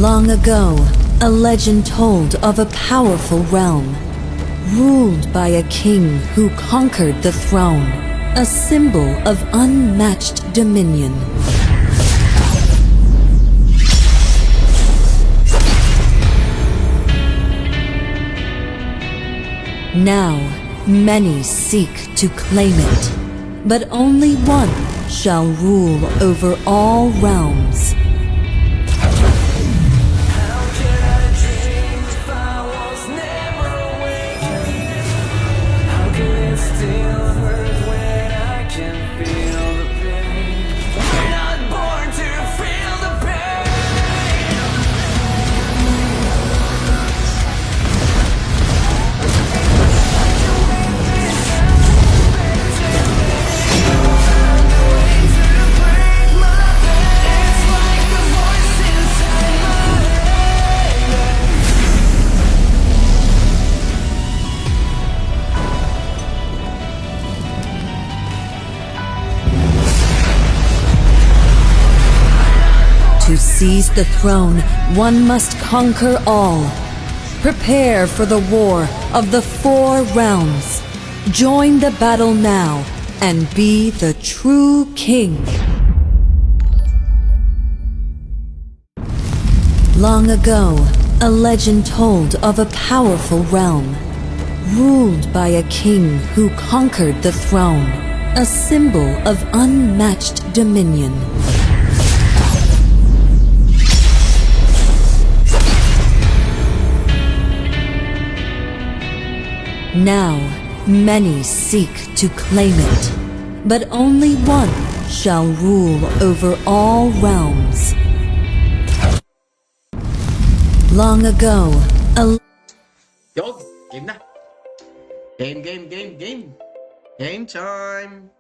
Long ago, a legend told of a powerful realm, ruled by a king who conquered the throne, a symbol of unmatched dominion. Now, many seek to claim it, but only one shall rule over all realms. To seize the throne, one must conquer all. Prepare for the war of the four realms. Join the battle now and be the true king. Long ago, a legend told of a powerful realm, ruled by a king who conquered the throne, a symbol of unmatched dominion. Now, many seek to claim it, but only one shall rule over all realms. Long ago, Yo, game na. Game. Game time.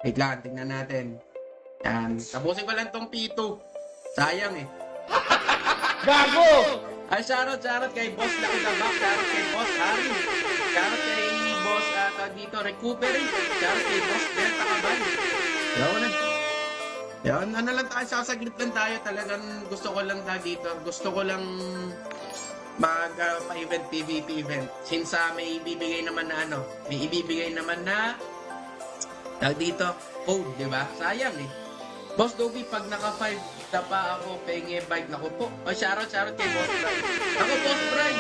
Wait lang, tingnan natin. Yan, tapusin ko lang tong P2. Sayang eh. Gago! Ay, shoutout kay Boss Lucky the Mac, shoutout kay Boss Harry, shoutout kay Boss dito, Recuperate, shoutout kay Boss Delta Cabal. Yan, ano lang tayo, sasaglit lang tayo, talagang gusto ko lang dito, gusto ko lang pa-event, PvP event. Since may ibibigay naman na dito, code, di ba? Sayang eh. Boss Dobby, pag naka-5 na pa ako, penge bike, naku po. O, shoutout kay Boss Brian. Ako, Boss Brian,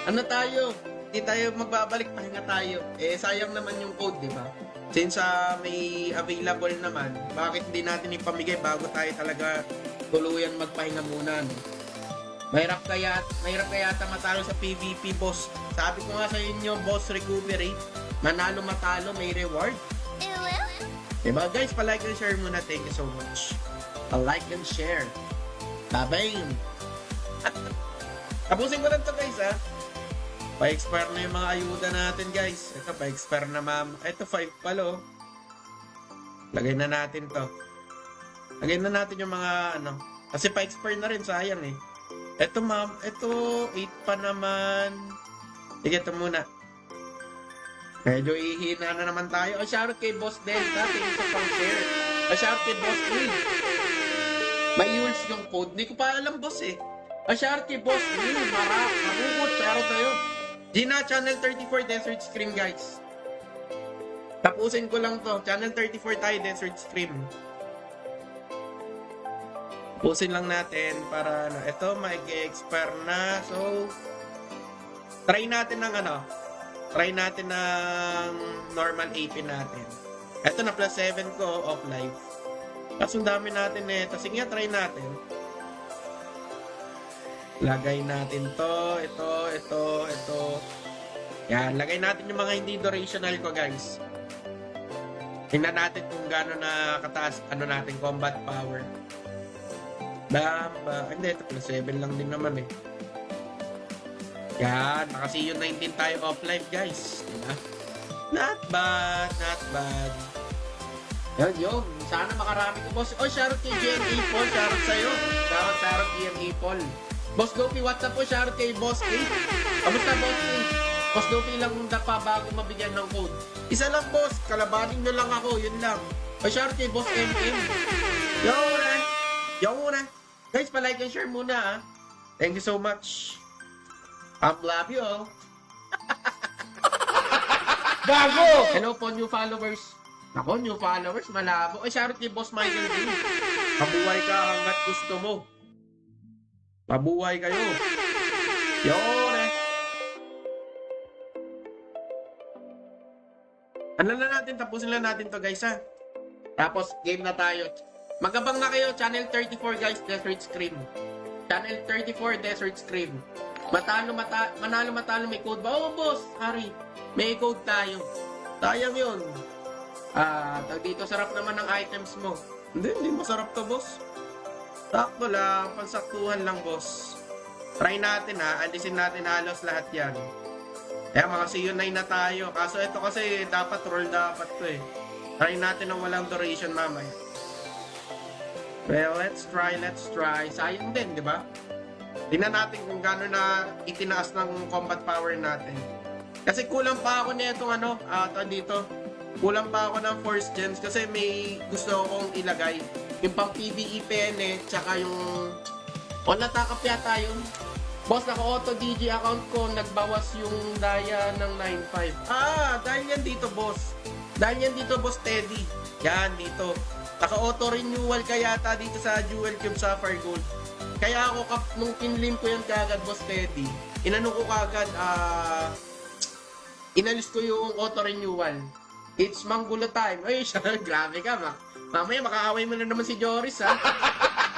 ano tayo? Hindi tayo magbabalik, pahinga tayo. Eh, sayang naman yung code, di ba? Since may available naman, bakit hindi natin ipamigay bago tayo talaga tuluyan magpahinga muna, no? Mahirap kaya matalo sa PvP, boss. Sabi ko nga sa inyo, boss, Recuperate, manalo matalo, may reward. Diba guys, pa-like and share muna. Thank you so much. Pa-like and share. Bye-bye. Tapusin ko lang to guys ha. Pa-expire na yung mga ayuda natin guys. Ito pa-expire na ma'am. Ito 5 palo. Lagay na natin to. Lagay na natin yung mga ano. Kasi pa-expire na rin, sayang eh. Ito ma'am, ito 8 pa naman. Sige, ito muna. Medyo ihina na naman tayo. O, shoutout kay Boss Delta. Thank you sa pang-share. O, shoutout kay Boss Will. May ULS yung code. Hindi ko pa alam, boss eh. O, shoutout kay Boss Will. Marukot. Shoutout sa'yo. Gina, Channel 34 Desert Stream, guys. Tapusin ko lang to. Channel 34 tayo, Desert Stream. Tapusin lang natin para ito, mag-expire na. So, try natin ng Try natin ng normal AP natin. Ito na plus 7 ko off life. Kaso dami natin eh. Sige nga, try natin. Lagay natin to, ito. Yan, lagay natin yung mga hindi durational ko, guys. Tingnan natin kung gaano na kataas natin combat power. Hindi, ito plus 7 lang din naman eh. Yan, naka-CU 19 tayo off-live, guys. Diba? Not bad. Yan. Sana makarami ko, boss. Oh, shoutout kay GMA Paul. Shoutout sa'yo. Shoutout GMA Paul. Boss Dopi, what's up po? Shoutout kay Boss K. Kamusta, Boss K? Boss Dopi lang pa bago mabigyan ng code. Isa lang, boss. Kalabanin nyo lang ako. Yun lang. Oh, shoutout kay Boss MM. Yo muna. Guys, pa-like and share muna, Thank you so much. Love you all. Gago! Hello po, new followers. Ako, new followers, malabo. Ay, shoutout kay Boss Michael din. Mabuhay ka hanggat gusto mo. Mabuhay kayo. Yun eh. Ano na natin, tapusin lang natin to guys ha. Tapos, game na tayo. Magabang na kayo, channel 34 guys, Desert Scream. Channel 34, Desert Scream. Manalo matalo, may code ba? Oo boss, Harry. May code tayo. Sayang yun. Dito sarap naman ng items mo. Hindi masarap to, boss. Sakto lang, pansaktuhan lang, boss. Try natin ha, alisin natin halos lahat yan. Kaya mga CU9 na tayo. Kaso ito kasi dapat roll dapat to eh. Try natin ng walang duration mamaya. Well, let's try. Sayang din, di ba? Tingnan natin kung gano'n na itinaas ng combat power natin. Kasi kulang pa ako nitong dito. Kulang pa ako ng force gems kasi may gusto akong ilagay. Yung pang PvE pene, tsaka yung... O, natakap yata yun. Boss, naka-auto DG account ko, nagbawas yung daya ng 9.5. Dahil yan dito, boss. Teddy. Yan, dito. Naka-auto renewal ka yata dito sa Jewel Cube Sapphire Gold. Kaya ako, nung pinlim ko yan kagad, boss Teddy, inano ko kagad, inalis ko yung auto renewal. It's Manggulo time. Ay, grabe ka, mamaya makaaway mo na naman si Joris, ha?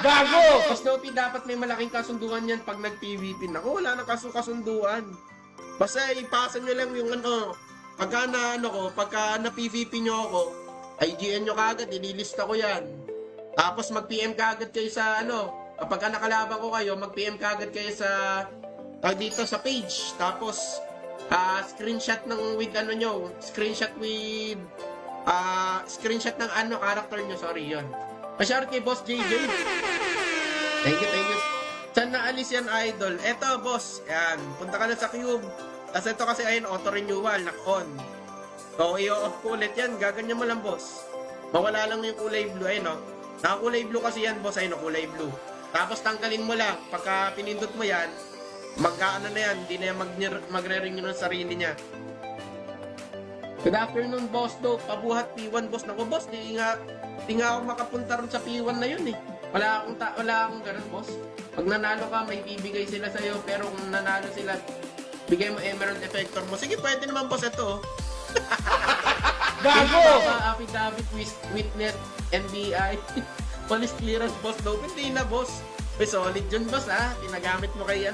Gago! Boss Nopi, dapat may malaking kasunduan yan pag nag-PVP. Naku, wala nang kasunduan. Basta ipasa nyo lang yung pagka na-PVP nyo ako, IGN nyo kagad, ililista ko yan. Tapos mag-PM kagad kayo sa kapag nakalaban ko kayo, mag-PM kagad kayo sa dito sa page. Tapos screenshot ng with screenshot ng character nyo, sorry yun. Masyari kay Boss JJ. Thank you. Saan naalis yan, idol? Eto, boss. Yan. Punta ka na sa cube. Tapos ito kasi ayun, auto renewal, knock-on. So, i-off ko ulit yan. Gaganyan mo lang, boss. Mawala lang yung kulay blue. Ayun, no? Naka-kulay blue kasi yan, boss. Ayun, kulay blue. Tapos tanggalin mo lang. Pagka pinindot mo yan, na yan. Hindi na yan magre-renew ng sarili niya. Good afternoon, boss. Pabuhat P1, boss. Naku, boss. Di nga ako makapunta rin sa P1 na yun, eh. Wala akong ganun, boss. Pag nanalo ka, may bibigay sila sa'yo. Pero kung nanalo sila, bigay mo Emerald Effector mo. Sige, pwede naman, boss, ito. Gago! Affidavit, witness, NBI. Police clearance, boss. Hindi na, boss. Uy, solid yun, boss, ha? Pinagamit mo kay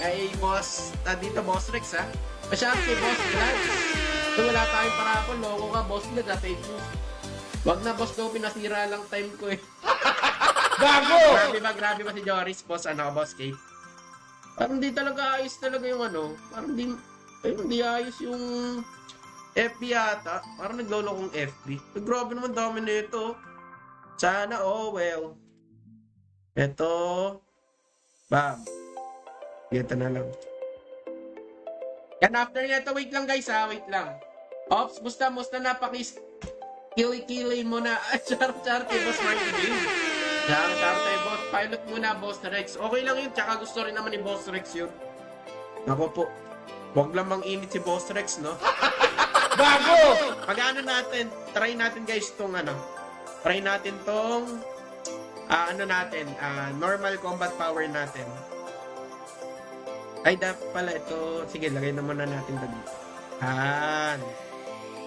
kay boss, dito, Boss Rex, ha? Masyari kay Boss Vlad. Kung wala tayong parapon, loko ka, Boss Vlad, ha? Fake news. Wag na, boss, pinasira lang time ko, eh. Gago! Grabe ba si Joris, boss, boss Kate? Parang di talaga ayos talaga yung parang di ayos yung FB yata. Parang naglolokong FB. Grabe naman dami na ito. Sana, well. Ito. Bam. Ito na lang. Yan, after nito, wait lang guys ha, wait lang. Ops, musta na kili mo na. Char, kay Boss Martin. Char, boss. Pilot muna, Boss Rex. Okay lang yun, tsaka gusto rin naman ni Boss Rex yun. Nako po. Huwag lang mang-init si Boss Rex, no? Gago! Pag natin, try natin guys tong try natin tong normal combat power natin. Ay, dapat pala ito. Sige, lagay naman na natin dito.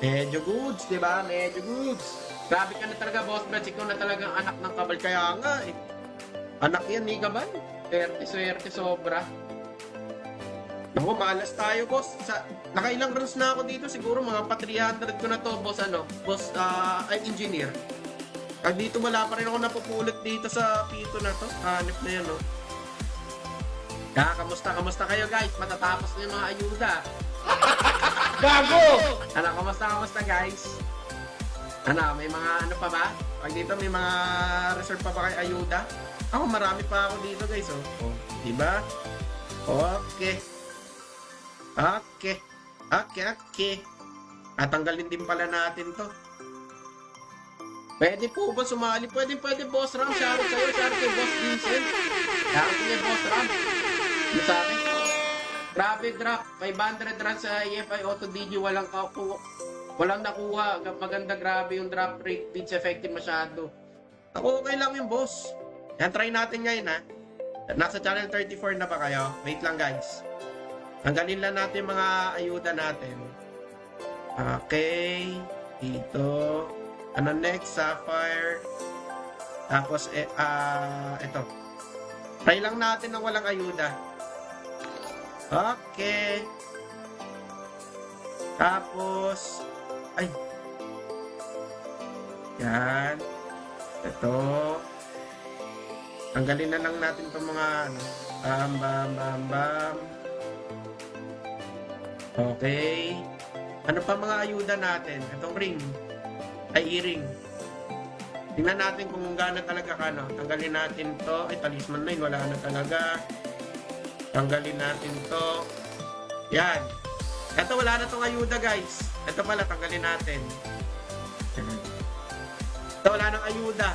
Medyo goods, di ba? Medyo goods. Grabe ka na talaga, Boss Brad. Ikaw na talagang anak ng kabal. Kaya nga, eh. Anak yan ni kabal. Swerte, sobra. Naku, malas tayo, boss. Nakailang rounds na ako dito. Siguro mga pa 300 ko na to, boss, Boss, engineer. Dito wala pa rin ako napupulot dito sa pito na to. Hanip na yan, Kamusta kayo, guys? Matatapos na yung mga ayuda. Gago! Kamusta, guys? May mga pa ba? Pag dito may mga reserve pa ba kay ayuda? Ako, marami pa ako dito, guys, diba? Okay. Tanggalin din pala natin to. Pwede po ba sumali? Pwede, Boss Ram. Shoutout sa'yo. Shoutout kay Boss Vincent. Sige, boss, Ram. Ano sa akin? Grabe drop. 500 runs sa EFI Auto DG. Walang nakuha. Maganda, grabe yung drop rate. Pitch effective masyado. Ako, okay lang yung boss. Yan, try natin ngayon, ha. Nasa channel 34 na ba kayo? Wait lang, guys. Tanggalin lang natin yung mga ayuda natin. Okay. Dito. Ano next? Sapphire. Tapos, ito. Try lang natin ng walang ayuda. Okay. Tapos, ay. Yan. Ito. Tanggalin na lang natin itong mga ano. Bam, bam, bam, bam. Okay. Ano pa mga ayuda natin? Itong ring. Ay, earring. Tingnan natin kung gaano talaga ka, no? Tanggalin natin to. Ay, talisman na yun. Wala na talaga. Tanggalin natin to. Yan. Ito, wala na tong ayuda, guys. Ito pala, tanggalin natin. Ito, wala nang ayuda.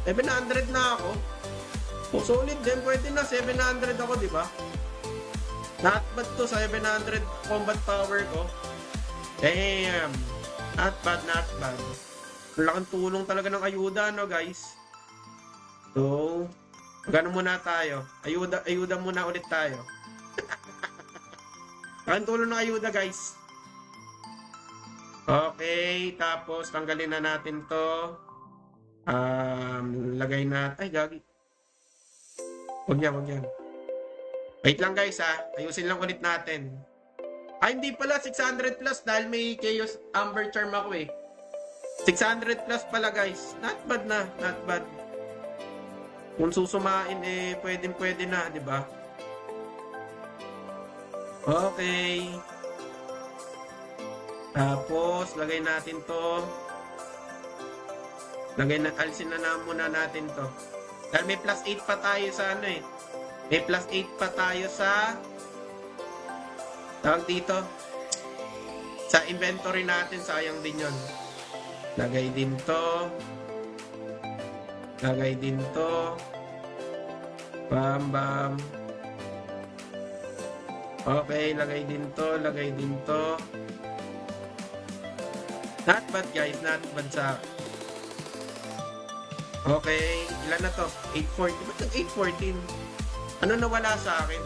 700 na ako. Oh, solid din. Pwede na. 700 ako, di ba? Not bad to. 700 combat power ko. Damn. Not bad, not bad. Malaking tulong talaga ng ayuda, no, guys? So, magano muna tayo. Ayuda muna ulit tayo. Malaking tulong ng ayuda, guys. Okay, tapos tanggalin na natin to. Lagay na... Ay, gagi. Huwag yan. Wait lang, guys, ha. Ayusin lang ulit natin. Ay, hindi pala. 600 plus dahil may Chaos Amber Charm ako, eh. 600 plus pala, guys. Not bad na. Not bad. Kung susumain, eh, pwede na, di ba? Okay. Tapos, lagay natin to. Alisin na muna natin to. Dahil may plus 8 pa tayo sa ano, eh. May plus 8 pa tayo sa... Tawag dito. Sa inventory natin, sayang din yun. Lagay din to. Lagay din to. Bam, bam. Okay, lagay din to. Lagay din to. Not bad, guys. Not bad sa... Okay. Ilan na to? 814. Ba't nag 814? Ano nawala sa akin?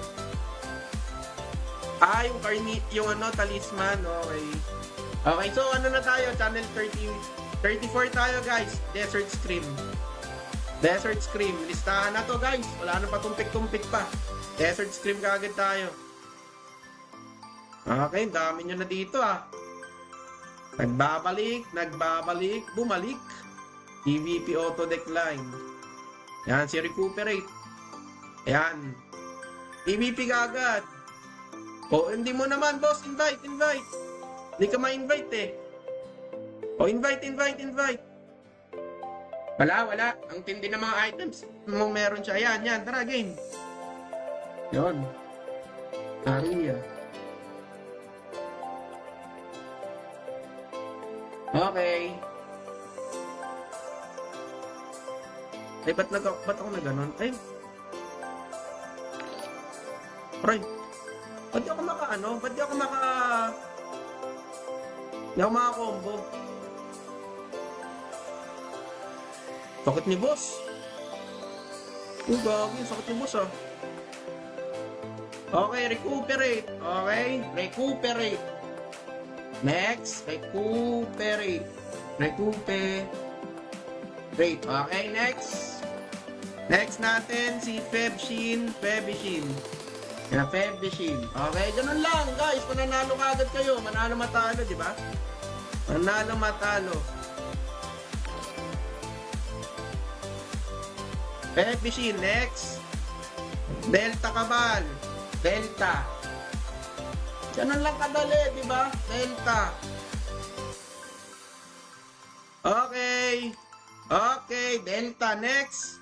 Yung ano, talisman. Okay. Okay, so ano na tayo? Channel 34 tayo, guys. Desert Scream. Desert Scream. Listahan na to, guys. Wala na pa tumpik-tumpik pa. Desert Scream kagad tayo. Okay, dami nyo na dito, ah. Nagbabalik, bumalik. PvP Auto Decline. Yan, si Recuperate. Ayan. PvP kagad. O, hindi mo naman, boss. Invite. Hindi ka ma-invite, eh. O, invite. Wala. Ang tindi ng mga items. Meron siya. Yan. Tara, game. Yun. Aria. Okay. Ay, ba't ako na ganun? Ay. Aray. Ba't di ako Ba't di ako Di ako maka-combo. Sakit ni boss. Gagi, sakit ni boss, ah. Okay, recuperate. Okay, recuperate. Next, recuperate. Okay, next. Next natin si Febishin. Yan, Febishin. Okay, ganun lang, guys. Mananalo kagad kayo. Manalo matalo, di ba? Manalo matalo. Febishin, next. Delta Cabal. Delta. Ganun lang kadali, di ba? Delta. Okay, Delta. Next.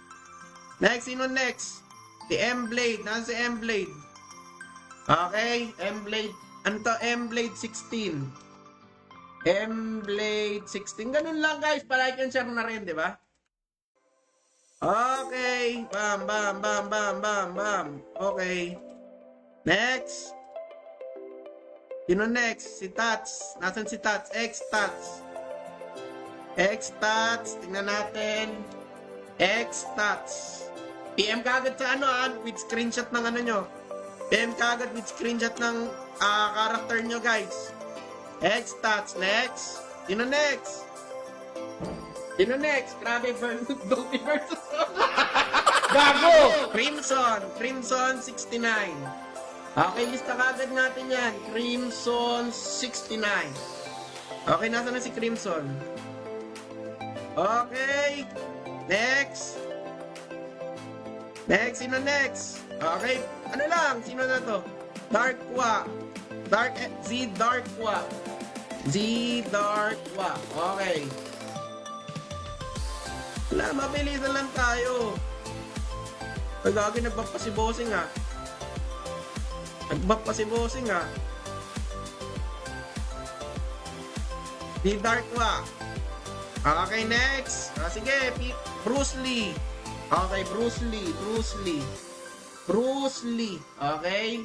Sino next? Si M-Blade. Nasaan si M-Blade? Okay, M-Blade. Ano to? M-Blade 16. M-Blade 16. Ganun lang, guys. Palike and share na rin, di ba? Okay. Bam, bam, bam, bam, bam, bam. Okay. Next. Sino next? Si Tats. Nasaan si Tats? X-Tats. X-Tats. Tingnan natin. X-Tats. PM ka agad sa with screenshot ng nyo. PM ka agad with screenshot ng character nyo, guys. X-Tats. Next. Sino next? Sino next? Grabe, Dolby versus Gago! Crimson. Crimson 69. Okay, lista kagad natin yan. Crimson 69. Okay, nasa na si Crimson? Okay. Next. Next, sino next? Okay, ano lang, sino na to? Darkwa. Z Darkwa. Z Darkwa. Okay. Wala, mabilisan lang tayo. Ay, gagi, nagbap pa si Bossing ha. Nagbap pa si Bossing ha. Z Darkwa. Okay, next. Sige, Bruce Lee. Okay, Bruce Lee. Okay.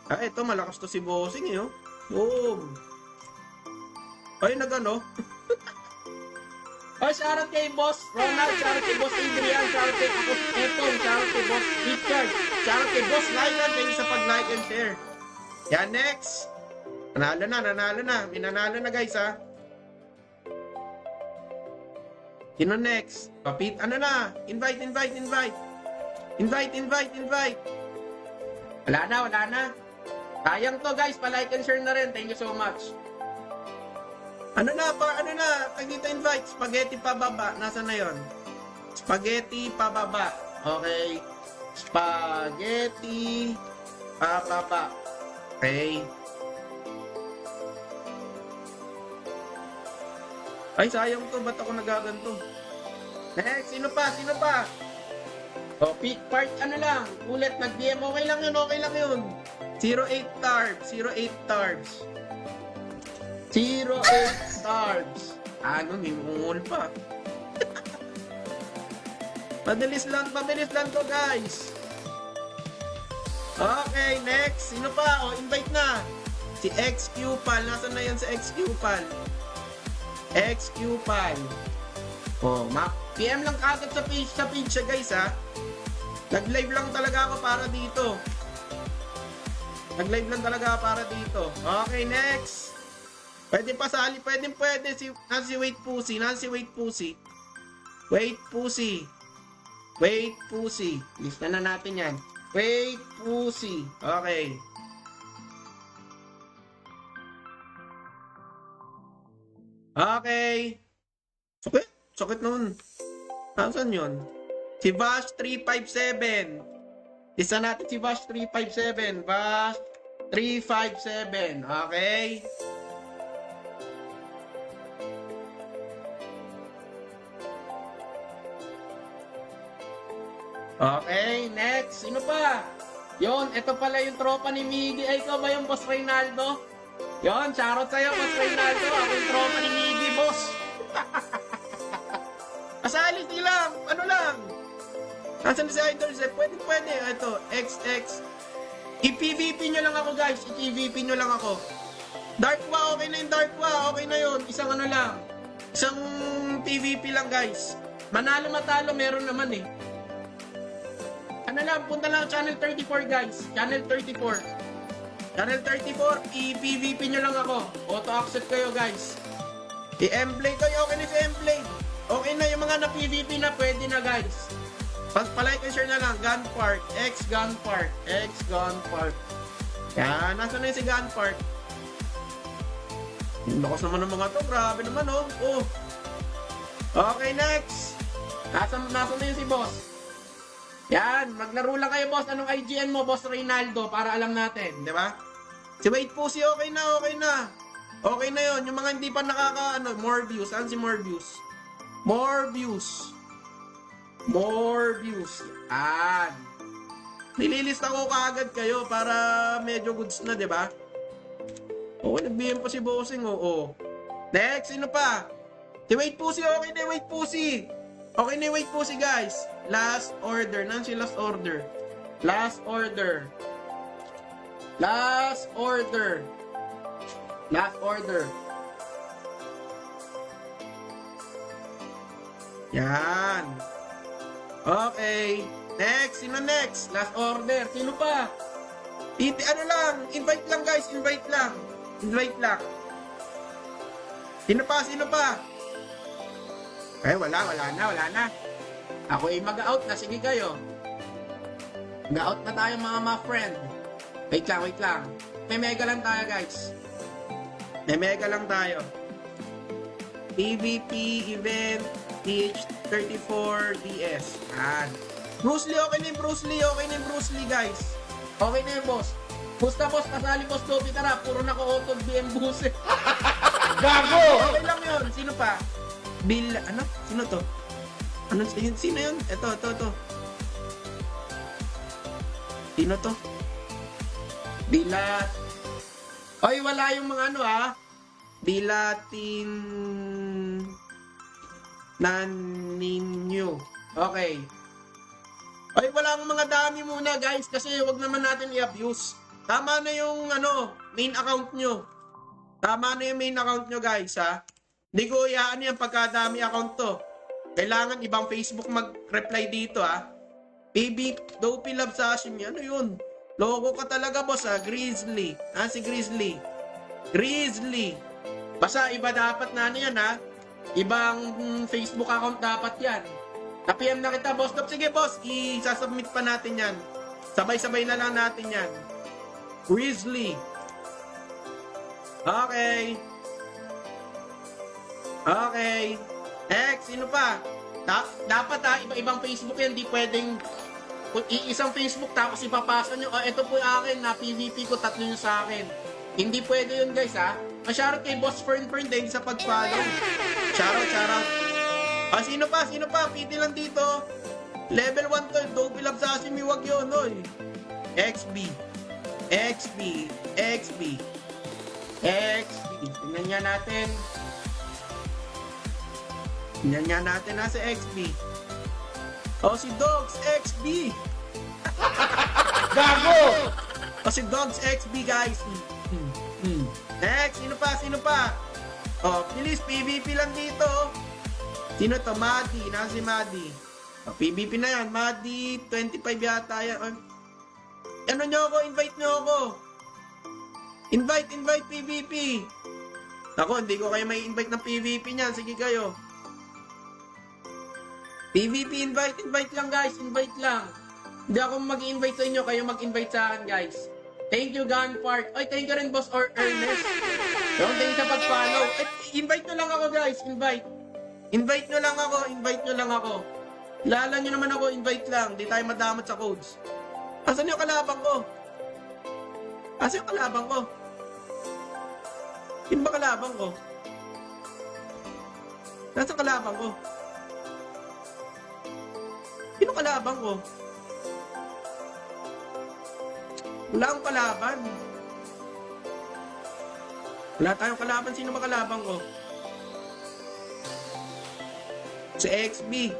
Ito, malakas to si Bossing eh, oh. Boom. Ay, nagano. Ay, shoutout kay Boss Ronald, shoutout kay Boss Adrian, shoutout kay Boss Etong, shoutout kay Boss Richard, shoutout kay Boss Lycan, thank you sa pag-like and share. Yan, next. Nanalo na. May nanalo na, guys, ha. Sino next? Papit, ano na? Invite. Wala na. Sayang to, guys. Pa-like and share na rin. Thank you so much. Ano na? Tag dito invite. Spaghetti pababa. Nasaan na yon? Spaghetti pababa. Okay. Spaghetti pababa. Okay. Ay, sayang to. Ba't ako nagaganto? Next, sino pa? O, peak part, ano lang. Ulit, nag-DM. Okay lang yun. 08 tarbs. 08 tarbs. Ano, may mungol pa. Pabilis lang to, guys. Okay, next. Sino pa? O, invite na. Si XQPal. Nasaan na yan si XQPal? XQPal. Oh, PM lang kagad sa page siya, guys, ha. Nag-live lang talaga ako para dito. Okay, next. Pwede pasali, pwede. Si Nancy Wait Pussy. Lista na natin yan. Wait Pussy. Okay. Okay. Sakit nun. Nasaan yun? Si Vash 357. Isa natin si Vash 357. Vash 357. Okay. Okay, next. Sino pa? Yon, ito pala yung tropa ni Miggy. Ay, ikaw ba yung Boss Reynaldo? Yon, shoutout sa'yo, Boss Reynaldo. Ako yung tropa ni Miggy, boss. Asali lang. Ano lang? Nasaan si Idol Zep? Pwede. Ito, XX. I-PVP nyo lang ako, guys. I-PVP nyo lang ako. Darkwa, okay na yung Darkwa. Okay na yun. Isang ano lang. Isang PVP lang, guys. Manalo matalo, meron naman eh. Ano lang, punta lang channel 34, guys. Channel 34, i-PVP nyo lang ako. Auto-accept kayo, guys. I-emblade kayo, okay na si emblade. Okay na yung mga na-PVP na, pwede na, guys. Pa-like and share na lang. Gunpark, X-Gunpark. Yan, nasa na yung si Gunpark. Lakas naman ng mga to, grabe naman, oh. Okay, next. Nasa na yung si boss. Yan, maglaro lang kayo, boss. Anong IGN mo, Boss Reynaldo, para alam natin, di ba? Si Wait Pussy, okay na. Okay na yun. Yung mga hindi pa more views. Saan si more views? More views. Yan. Nililista ko kaagad kayo para medyo goods na, di ba? Oo, nag-BM pa si Bossing, oo. Next, sino pa? Si Wait Pussy, okay na, Wait Pussy. Okay na, wait po si guys. Last order. Nan si last order? Last order. Last order. Last order. Yan. Okay. Next. Sino next? Last order. Sino pa? Ano lang. Invite lang guys. Invite lang. Invite lang. Sino pa? Sino pa? Eh, wala na. Ako ay mag-out na. Sige kayo. Mag-out na tayo mga friend. Wait lang. May mega lang tayo, guys. May mega lang tayo. PvP event TH34 DS. Yan. Bruce Lee, okay na yung Bruce Lee, guys. Okay na yung boss. Basta boss, kasali boss Dobby, tara. Puro naka-auto BM boost. Gago! Okay lang yun. Sino pa? Bill, ano? Sino to? Ano, sino yun? Ito. Sino to? Bilat. Oy, wala yung mga ano Bilatin Naninyo. Okay. Oy, wala ang mga dami muna guys kasi wag naman natin i-abuse. Tama na yung main account nyo. Tama na yung main account nyo guys Hindi ko iyaan yan pagkadami account to. Kailangan ibang Facebook mag-reply dito Dopey Love Sashimi. Ano yun? Logo ka talaga boss Grizzly. Si Grizzly. Basta iba dapat na yan Ibang Facebook account dapat yan. Na-PM na kita boss. Sige boss, isasubmit pa natin yan. Sabay-sabay na lang natin yan. Grizzly. Okay. Next, sino pa? Dapat iba-ibang Facebook yan. Di pwedeng isang Facebook tapos ipapasa nyo. Ito po yung akin na PVP ko, 3 yung sa akin. Hindi pwede yun guys Shoutout kay Boss Fern din sa pag-follow. Shoutout. Sino pa? PT lang dito. Level 1 to. Dopey Love Sashimi. Wag yun, oy. XB. Tingnan nga natin. Nasa XB. Si Dogs XB. Gago! Si Dogs XB, guys. Next, sino pa? Please, PvP lang dito. Sino to? Madi. Nasa si Madi. PvP na yan. Madi, 25 yata yan. Invite nyo ako. Invite PvP. Ako, hindi ko kayo may invite ng PvP niyan. Sige kayo. PvP invite lang guys. Invite lang. Hindi ako mag-invite sa inyo. Kayo mag-invite sa akin guys. Thank you Gunpark. Ay, thank you rin boss or Ernest. Thank you sa pag-follow. Invite nyo lang ako guys. Invite nyo lang ako. Lala nyo naman ako. Invite lang. Di tayo madamot sa codes. Asan yung kalabang ko? Sino ba kalabang ko? Nasa kalabang ko? Sino kalabang ko? Wala akong kalaban. Wala tayong kalaban. Sino ba kalabang ko? Si XB.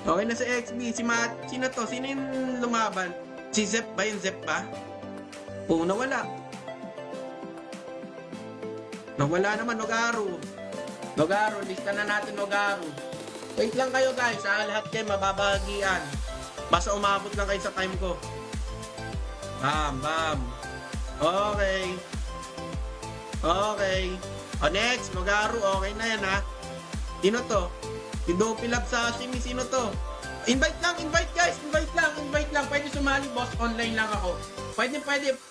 Okay na si XB. Sino to? Sino yung lumaban? Si Zep ba? Yung Zep ba? Nawala. Nawala naman. Nogaru. Lista na natin Nogaru. Wait lang kayo guys. Lahat kayo mababahagian. Basta umabot lang kayo sa time ko. Bam. Okay. Next, Nogaru. Okay na yan Sino to? Si Dopey Love Sashimi. Sino to? Invite guys. Invite lang. Pwede sumali boss. Online lang ako. Pwede.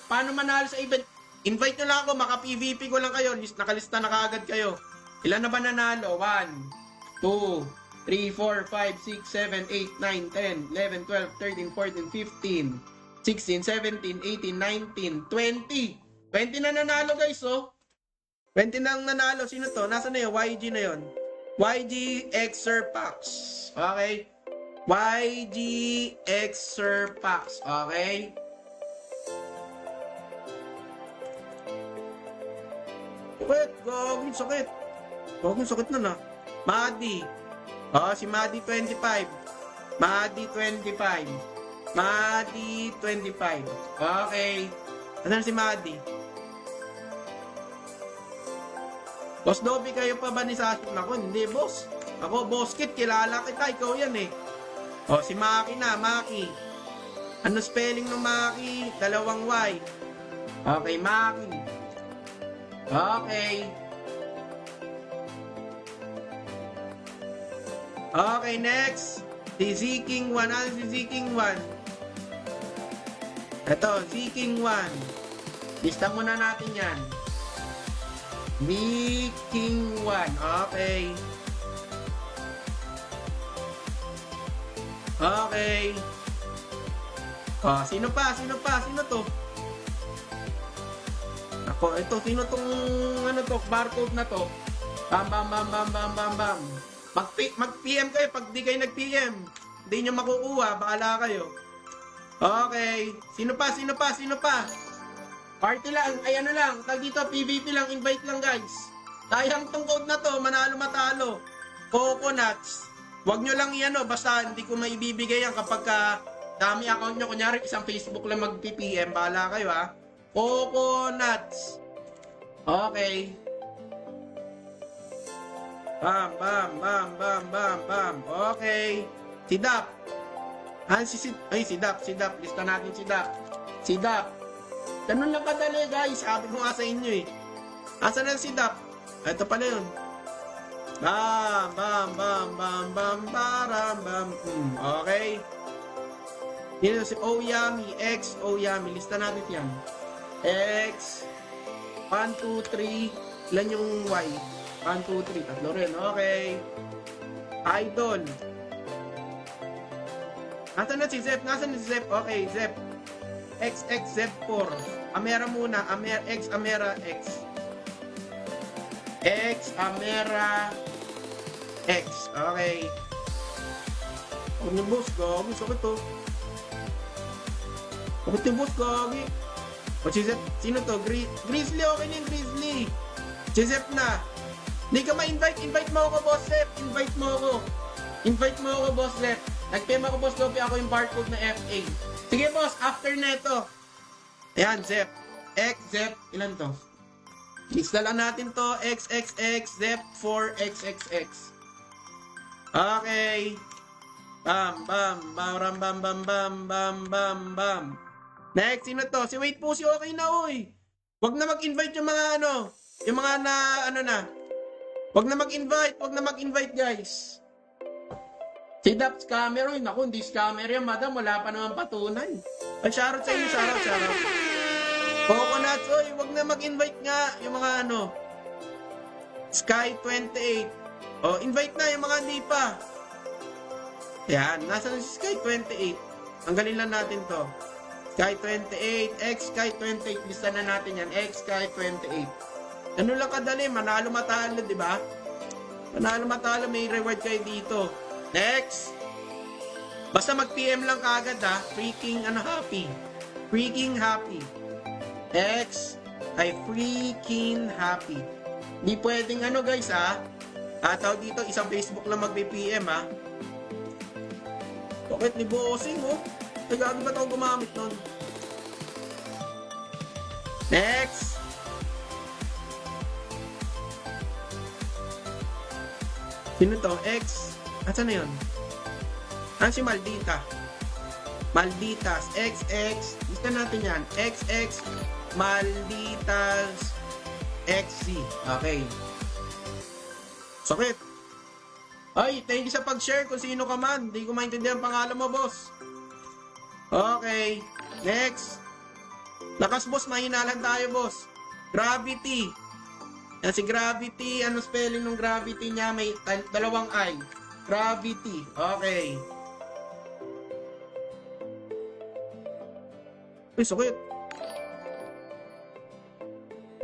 Paano manalo sa event? Invite nyo lang ako. Maka-PVP ko lang kayo. Nakalista na kaagad kayo. Ilan na ba nanalo? 1, 2, 3, 4, 5, 6, 7, 8, 9, 10, 11, 12, 13, 14, 15, 16, 17, 18, 19, 20. 20 na nanalo guys 20 na nanalo. Sino to? Nasaan na yun? YG na yun. YG Exerpax. Okay? YG Exerpax. Okay? Wait, gagawin sakit. Gagawin sakit na Madi. Oh, si Madi 25. Madi 25. Madi 25. Okay. Ano si Madi? Boss Dobby, kayo pa ba ni Sashin? Ako, hindi, boss. Ako, Boss Kit, kilala kita. Ikaw yan eh. O, si Maki na, Maki. Ano spelling ng Maki? 2 Y. Okay, Maki. Okay. Okay, next. Si Ziking 1. Ano si Ziking 1? Ito, Ziking 1. Lista muna natin yan. Ziking 1. Okay. Okay. Oh, sino pa? Sino pa? Sino to? Ako, ito. Sino tong, ano to, barcode na to? Bam, bam, bam, bam, bam, bam, bam. Mag-PM kayo pag di kayo nag-PM. Hindi nyo makukuha. Bahala kayo. Okay. Sino pa? Sino pa? Sino pa? Party lang. Ay, ano lang. Tag dito, PVP lang. Invite lang, guys. Sayang tong code na to. Manalo matalo. Coconuts. Huwag nyo lang yan, basta hindi ko maibibigay yan kapag dami account nyo. Kunyari, isang Facebook lang mag-PPM. Bahala kayo, ha. Coconuts. Okay. Bam, bam, bam, bam, bam, bam. Okay. Si Dap. Si Dap. Lista natin si Dap. Si Dap. Ganun lang kadali, guys. Sabi ko nga sa inyo, eh. Asan na si Dap? Ito pala yun. Bam, bam, bam, bam, bam, baram, bam. Okay. Dito si Oyami, X, Oyami. Lista natin yan. X, 1, 2, 3. Ilan yung Y? 1, 2, 3. Tatlo rin. Okay. Idol. Nasaan na si Zep? Nasaan na si Zep? Okay, Zep. XX, Zep4. Amera muna. X, Amera, X. X, Amera, X. Okay. Huwag niyo, boss. Gagi. Sakit to. Sakit yung boss. Gagi. O, si Zep. Sino to? Grizzly. Okay na yung Grizzly. Si Zep na. Hindi ka ma-invite. Invite mo ako, boss Zep. Invite mo ako. Invite mo ako, boss Zep. Nag-PM ako, boss Dobby. Ako yung barcode na FA. Sige, boss. After neto. Ayan, Zep. X, Zep. Ilan to? Lista lang natin to. XXX, Zep4, XXX. Okay. Bam, bam, bam, bam, bam, bam, bam, bam, bam. Next, sino to? Si Wait po, si okay na, oy. Wag na mag-invite yung mga ano. Yung mga na, ano na. Wag na mag-invite, guys. Si Dap scammer, oy. Naku, hindi scammer yan, madam. Wala pa naman patunay. Ay, shoutout sa inyo, shoutout. Coconuts, oy, wag na mag-invite nga yung mga ano. Sky28. Oh, invite na yung mga hindi pa. Yan, nasa si Sky28. Tanggalin lang natin to. Sky28, X Sky28. Lista na natin yan, X Sky28. Ano lang kadali, manalo matalo, di ba? Manalo matalo, may reward kayo dito. Next. Basta mag-PM lang kagad, ha. Freaking happy. Freaking happy. X ay freaking happy. Di pwedeng guys, ha. Tawag dito, isang Facebook lang mag-PM, ha. Bakit ni Bossing, oh? Ay, gagi ba't ako gumamit nun? Next. Sino to? X. At saan na yun? Si Maldita. Malditas. XX. Lista natin yan. XX. Malditas. XC. Okay. Sakit. Ay, thank you sa pag-share kung sino ka man. Hindi ko maintindihan ang pangalan mo, boss. Okay. Next. Lakas, boss. Mahinalan tayo, boss. Gravity. Yan si Gravity. Ano spelling ng Gravity niya? May 2 I. Gravity. Okay. Uy, sakit.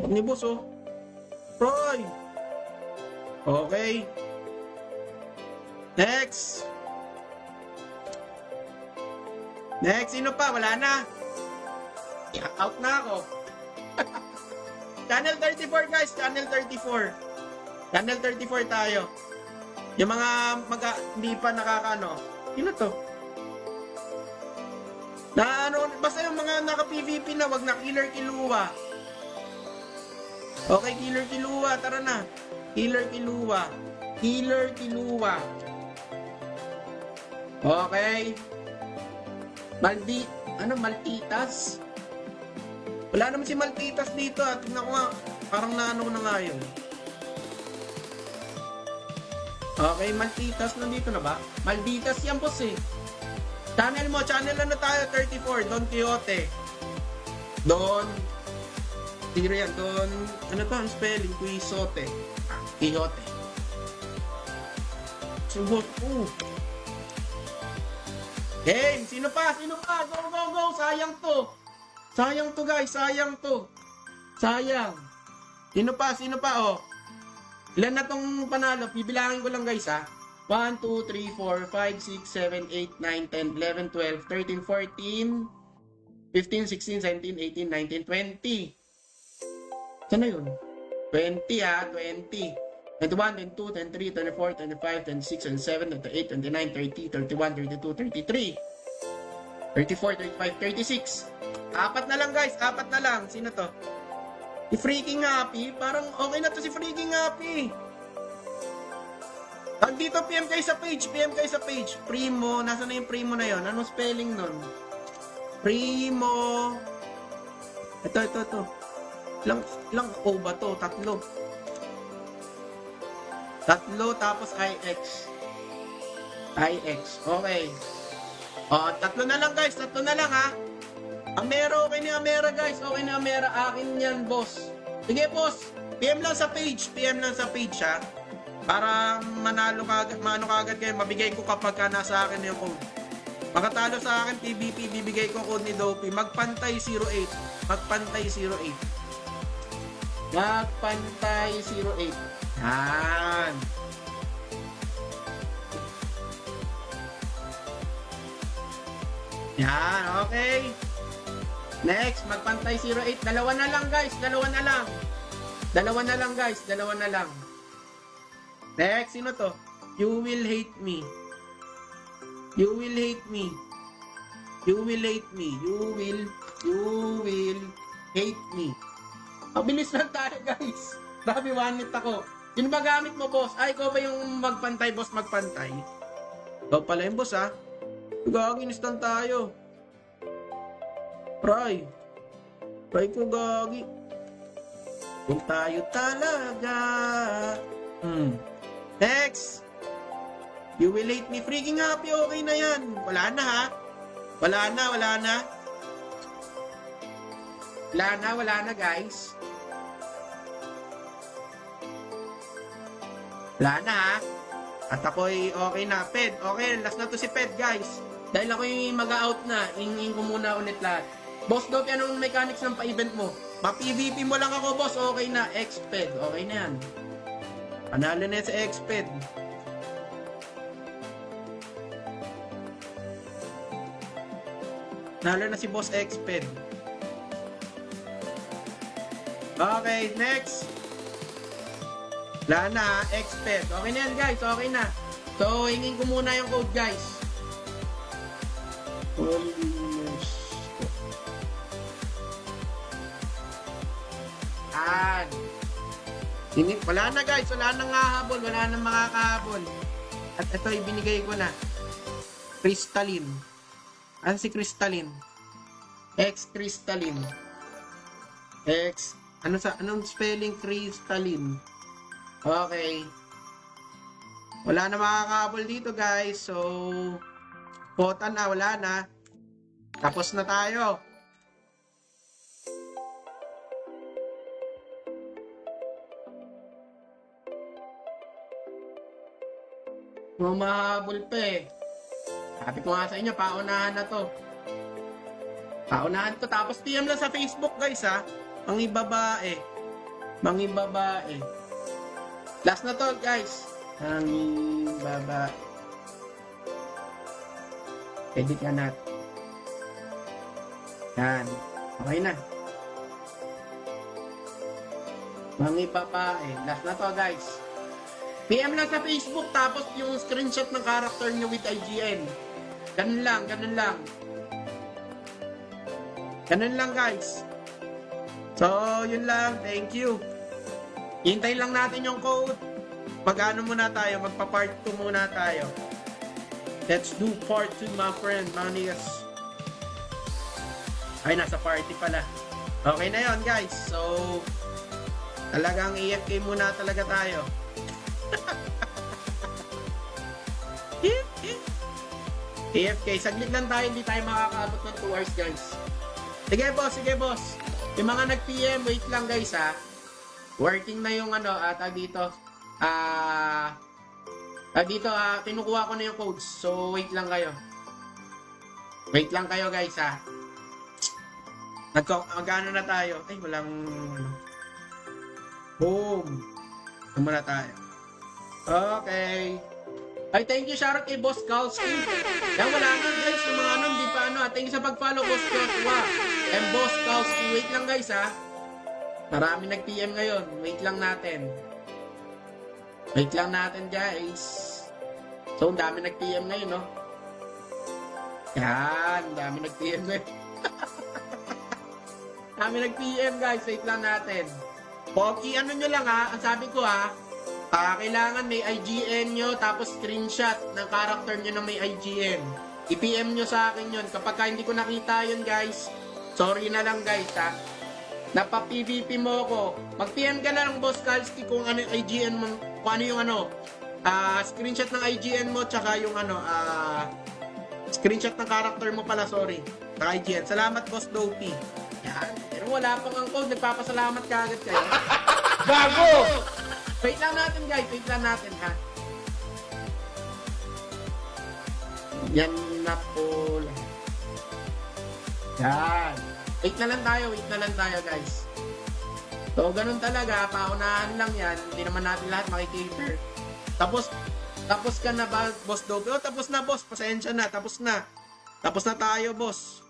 Huwag ni boss, oh. Roy. Okay. Next. Next, sino pa? Wala na. Out na ako. Channel 34, guys. Channel 34. Channel 34 tayo. Yung mga hindi pa nakakaano. Sino to? Na ano, basta yung mga naka-PVP na, wag na Killer Kilua. Okay, Killer Kilua, tara na. Killer Kilua. Killer Kilua. Okay. Maltitas? Wala naman si Maltitas dito at tignan ko nga, parang naano ko na nga yun. Okay, Maltitas nandito na ba? Malditas yan, boss eh. Channel mo, channel na tayo, 34, Don Quixote. Don, zero yan, Don, ano to ang spelling? Quixote. Quixote. Subot, Game, sino pa? Go, go, go, sayang to. Sayang to guys, sayang to. Sayang. Sino pa, oh. Ilan na tong panalo? Bibilangin ko lang guys ha. 1, 2, 3, 4, 5, 6, 7, 8, 9, 10, 11, 12, 13, 14, 15, 16, 17, 18, 19, 20. Saan na yun? 20 ha, 20. 21, 22, 23, 24, 25, 26, 27, 28, 29, 30, 31, 32, 33, 34, 35, 36. Apat na lang guys, apat na lang. Sino to? Si Freaking Happy? Parang okay na to si Freaking Happy. Pag dito, PM kayo sa page. Primo, nasa na yung Primo na yon? Anong spelling nun? Primo. Ito. Ilang O ba to? Tatlo, tapos IX. Okay. Tatlo na lang guys. Tatlo na lang ha. Amera, okay ni Amera guys. Okay ni Amera. Akin yan, boss. Sige, boss. PM lang sa page ha. Para maano kagad kayo. Mabigay ko kapag nasa akin yung code. Makatalo sa akin, PVP, bibigay ko code ni Dopey. Magpantay 08. Magpantay 08. Yan. Yan, okay. Next, magpantay 08. Dalawa na lang guys. Dalawa na lang. Next, sino to? You will hate me. Mabilis lang tayo guys. Grabe, 1 minute ako. Yun ba gamit mo, boss? Ay, ikaw ba yung magpantay, boss? Magpantay? Ikaw pala yung boss, ha? Gagi-instant tayo. Pray ko gagi. Kung tayo talaga. Next. You will hate me. Freaking Happy. Okay na yan. Wala na, ha? Wala na, guys. Wala na ha. At ako'y okay na. Ped, okay. Last na to si Ped guys. Dahil ako'y mag-out na. Ingin ko muna ulit lahat. Boss Dopey, anong mechanics ng pa-event mo? Ma-PVP mo lang ako boss. Okay na. X-Ped. Okay na yan. Panalo na sa X-Ped. Panalo na si Boss X-Ped. Okay, next. Wala na, X-Ped. Okay na yan guys, okay na. So, hingin ko muna yung code guys. Wala na guys, wala nang hahabol, wala nang makakahabol. At ito, ibinigay ko na. Crystalline. Ano si Crystalline? X-Crystalline. X, anong spelling Crystalline? Okay. Wala na makakahabol dito guys. So, pota na, wala na. Tapos na tayo. Mahabol pa eh. Sabi ko nga sa inyo, paunahan na to. Paunahan to. Tapos PM lang sa Facebook guys ha. Mangibabae. Last na to guys. Mangibabae. Edit ka natin. Yan. Okay na. Mangibabae. Last na to guys. PM lang sa Facebook, tapos yung screenshot ng character nyo with IGN. Ganun lang, ganun lang. Ganun lang, guys. So, yun lang. Thank you. Hintayin lang natin yung code. Mag-ano muna tayo, magpa-part 2 muna tayo. Let's do part 2, my friend, manigas. Ay, nasa party pala. Okay na yon, guys. So, talagang AFK muna talaga tayo. AFK, saglit lang tayo, hindi tayo makakaabot ng 2 hours, guys. Sige, boss, sige, boss. Yung mga nag-PM, wait lang, guys, ha. Working na yung tag dito. Kinukuha ko na yung codes. So, wait lang kayo. Wait lang kayo, guys, ha. Mag-ano na tayo. Ay, walang... Boom. Ito muna tayo. Okay. Ay, thank you, shoutout kay Boss Kalski. Yan, wala nga, guys. Yung mga hindi pa Thank you sa pag-follow, Boss Joshua. And Boss Kalski. Wait lang, guys, ha. Marami nag-PM ngayon. Wait lang natin. Wait lang natin, guys. So, ang dami nag-PM ngayon, no? Yan, ang dami nag-PM ngayon. Dami nag-PM, guys. Wait lang natin. Pogi, ano nyo lang, ha? Ang sabi ko, ha? Kailangan may IGN nyo, tapos screenshot ng character nyo na may IGN. I-PM nyo sa akin yun. Kapag hindi ko nakita yun, guys, sorry na lang, guys, ha? Napa-PVP mo ako. Mag-PM ka na ng Boss Kalski kung ano yung IGN mo, kung ano yung screenshot ng IGN mo, tsaka yung screenshot ng character mo pala, sorry. Ng IGN. Salamat, Boss Dopey. Yan. Pero wala pang ang code. Nagpapasalamat ka agad kayo. Gago! Wait lang natin, guys. Wait lang natin, ha? Yan na po lang. Yan. Wait na lang tayo, guys. So, ganun talaga. Paunahan lang yan. Hindi naman natin lahat makikater. Tapos ka na ba, Boss Dope? Oh, tapos na, boss. Pasensya na. Tapos na tayo, boss.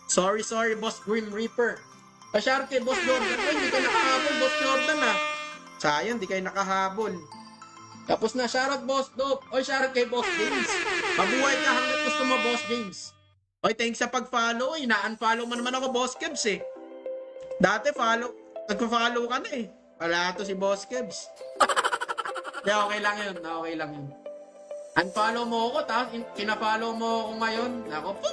Sorry, Boss Grim Reaper. Pasyar kay Boss Jordan. Ay, hindi ka nakahabol, Boss Jordan, ha? Sayang, di kayo nakahabol. Tapos na, shoutout, Boss Dope. Oy, shoutout kay Boss James. Mabuhay ka hanggat gusto mo, Boss James. Oy, thanks sa pag-follow. Na-unfollow mo naman ako, Boss Kebs, eh. Dati, nagpa-follow ka na, eh. Wala to si Boss Kebs. Di, okay lang yun. Unfollow mo ako, tapos kina-follow mo ako ngayon. Nako po.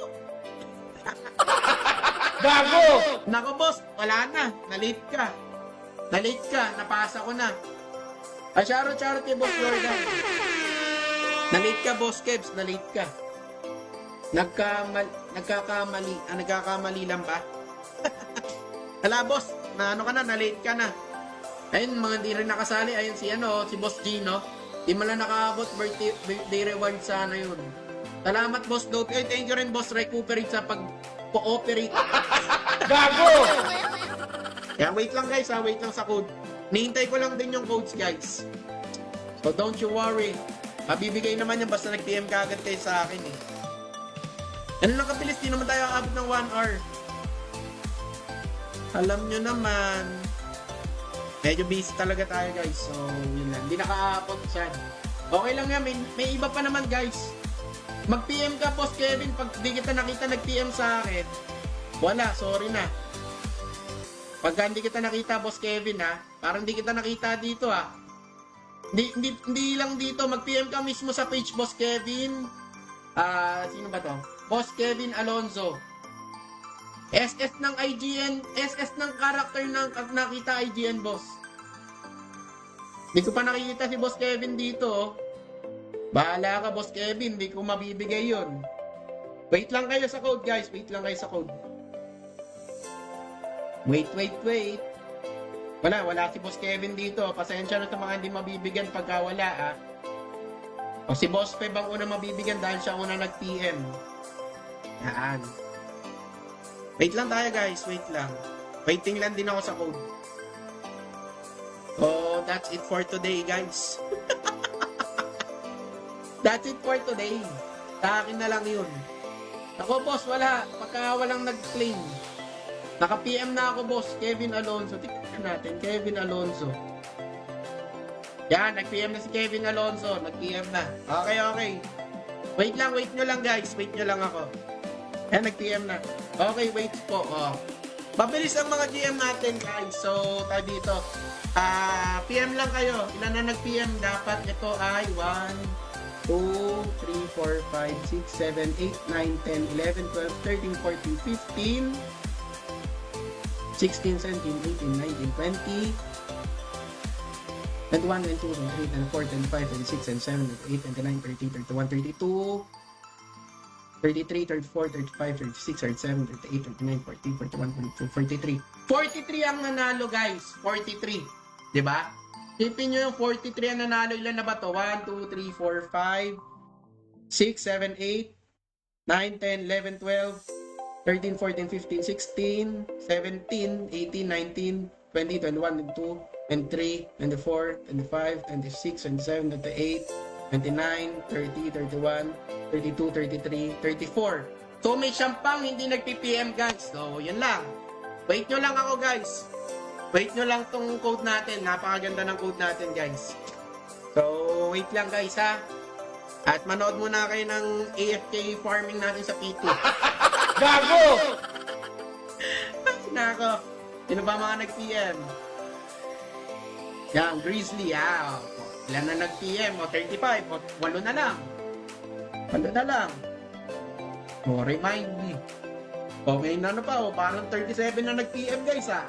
Gago! Nako, boss, wala na. Na-late ka. Napasa ko na. Ay, shoutout kay Boss Jordan. Na-late ka, Boss Kebs. Na-late ka. Nagkakamali lang ba? Hala, boss. Na-late ka na. Ayun, mga di rin nakasali. Ayun, si Boss Gino. Di man lang nakaabot birthday reward sa yun. Salamat, Boss Dope. Ay, thank you rin, Boss Recuperate sa pag-cooperate. Gago! Kaya wait lang, guys, ha. Wait lang sa code. Nihintay ko lang din yung codes, guys. So don't you worry. Mabibigay naman yan basta nag-PM ka agad kayo sa akin, eh. Ano lang kabilis, di naman tayo aabot ng 1 hour. Alam nyo naman. Medyo busy talaga tayo, guys. So, yun lang. Hindi nakaabot siya. Okay lang yan. May iba pa naman, guys. Mag-PM ka, Boss Kevin. Pag di kita nakita nag-PM sa akin, wala, sorry na. Pagka hindi kita nakita, Boss Kevin, ha? Parang hindi kita nakita dito, ha? Hindi lang dito. Mag-PM ka mismo sa page, Boss Kevin. Sino ba to? Boss Kevin Alonzo. SS ng IGN, SS ng character ng nakita IGN, boss. Hindi ko pa nakikita si Boss Kevin dito, oh. Bahala ka, Boss Kevin. Hindi ko mabibigay yun. Wait lang kayo sa code, guys. Wait. Wala si Boss Kevin dito. Pasensya na sa mga hindi mabibigyan pagka wala, ah. O si Boss Feb ang una mabibigyan dahil siya una nag-PM. Yan. Wait lang tayo, guys. Wait lang. Waiting lang din ako sa code. So, that's it for today, guys. That's it for today. Sa akin na lang yun. Ako, boss, wala. Pagka walang nag-claim. Naka-PM na ako, boss. Kevin Alonzo. Tingnan natin. Kevin Alonzo. Yan, nag-PM na si Kevin Alonso. Nag-PM na. Okay, okay. Wait nyo lang guys. Wait nyo lang ako. Yan, nag-PM na. Okay, wait po. Oh. Mabilis ang mga GM natin guys. So, tayo dito. PM lang kayo. Ilan na nag-PM? Dapat ito ay 1, 2, 3, 4, 5, 6, 7, 8, 9, 10, 11, 12, 13, 14, 15, 16, 17, 18, 19, 20, 21, 22, 23, 24, 25, 26, 27, 28, 29, 30, 31, 32, 33, 34, 35, 36, 37, 38, 39, 40, 41, 42, 43. 43 ang nanalo guys. 43. Diba? Tipin nyo yung 43 ang nanalo. Ilan na ba to? 1, 2, 3, 4, 5, 6, 7, 8, 9, 10, 11, 12, 13, 14, 15, 16, 17, 18, 19, 20, 21, 22, 23, 24, 25, 26, 27, 28, 29, 30, 31, 32, 33, 34. So may siyang hindi nag-PPM guys. So yun lang. Wait nyo lang ako guys. Wait nyo lang tong code natin. Napakaganda ng code natin guys. So wait lang guys ha. At manood muna kayo ng AFK farming natin sa P2. Gago! Ay nako. Sino ba mga nag-PM? Yan, Grizzly ah. Ilan na nag-PM? O 35. O 8 na lang. 8 na lang. O remind me. Okay na pa. O parang 37 na nag-PM guys ah.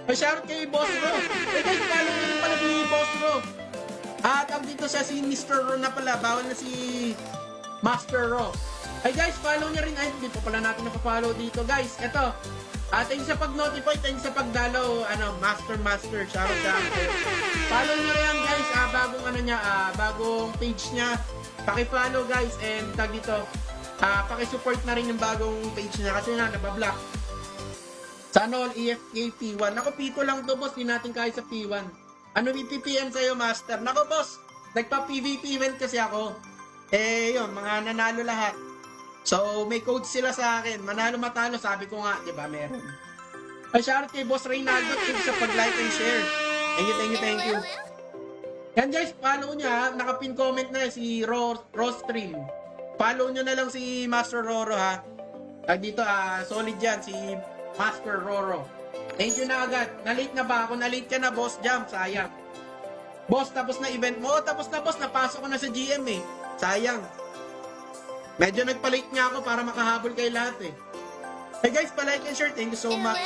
Pa-shout kay Boss Ro. Eh guys, follow nyo pala si Boss Ro. At ang dito sa si Mr. Ro na pala. Bawal na si Master Ro. Ay guys, follow nyo rin. Ay, hindi pa pala natin napafollow dito guys. Eto. Thank you sa pag-notify, thank you sa pagdalaw, Master, shout out. Follow nyo rin guys, bagong page niya. Paki-follow guys, and tag dito, paki-support na rin yung bagong page niya kasi nabablock. Sana all EFK P1. Nako, P2 lang to boss, di natin kaya sa P1. Ano PPM sa'yo, Master? Nako boss, nagpa-PVP event kasi ako. Yun, mga nanalo lahat. So, may code sila sa akin. Manalo matalo, sabi ko nga, di ba, meron. Ay, shout kay Boss Reynaldo, thank sa pag-like and share. Thank you. Yan guys, follow niya, nakapin comment na si Rostream. Follow nyo na lang si Master Roro ha. Dito, solid yan, si Master Roro. Thank you na agad. Na-late na ba ako? Na-late ka na, Boss Jam, sayang. Boss, tapos na event mo. Tapos na, boss, napasok ko na sa GM eh. Sayang. Medyo nagpa-late nga ako para makahabol kay lahat eh. Hey guys, pa-like and share. Thank you so much.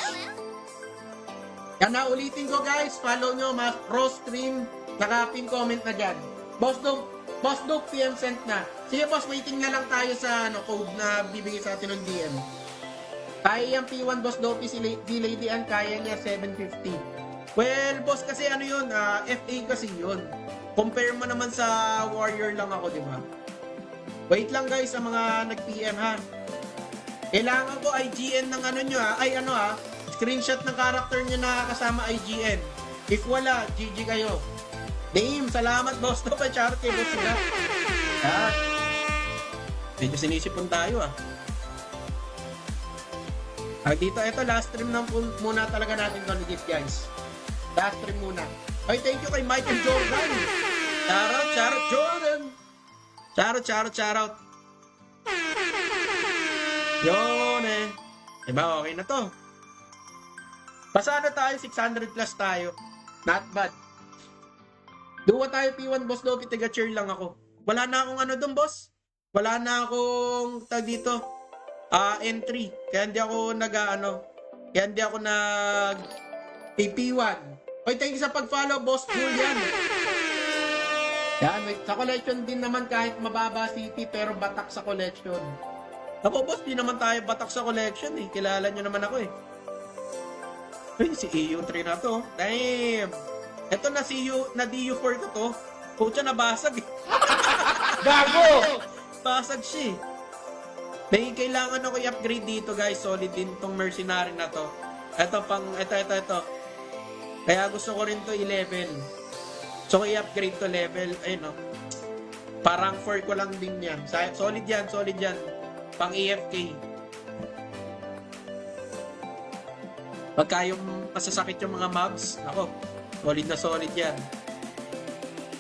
Yan na, ulitin ko guys. Follow nyo, Rostream. Nakapin comment na dyan. Boss Dog, PM sent na. Sige boss, waiting na lang tayo sa code na bibigay sa atin ng DM. Kaya yung P1 Boss Dog, si Lady Ann, kaya niya 750. Well, boss, kasi ano yun, FA kasi yun. Compare mo naman sa Warrior lang ako, di ba? Wait lang guys sa mga nag-PM ha. Kailangan ko IGN ng screenshot ng character nyo na kasama IGN. If wala, GG kayo. Name, salamat boss to pa charity boss sila. Medyo sinisipon tayo dito, ito last stream na muna talaga natin to legit guys. Last stream muna. Ay, thank you kay Michael Jordan. Shoutout Jordan. Shoutout. Yun eh. Diba, okay na to. Pasado tayo, 600 plus tayo. Not bad. Duwa tayo P1 Boss Doki, taga-cheer lang ako. Wala na akong doon boss. Wala na akong tag dito. Entry. Kaya hindi ako nag P1. Oy, thank you sa pag-follow, Boss Julian. Yan, sa collection din naman kahit mababa city pero batak sa collection. Ako boss, di naman tayo batak sa collection eh. Kilala nyo naman ako eh. Ay, si EU3 na to. Damn. Ito na na DU4 ko to. Pucha, nabasag eh. Gago! Basag siya eh. May kailangan ako i-upgrade dito guys. Solid din tong mercenary na to. Ito. Kaya gusto ko rin to i-level. So, i-upgrade to level, parang 4 ko lang din yan. Solid yan. Pang EFK. Pagka yung masasakit yung mga mobs, solid na solid yan.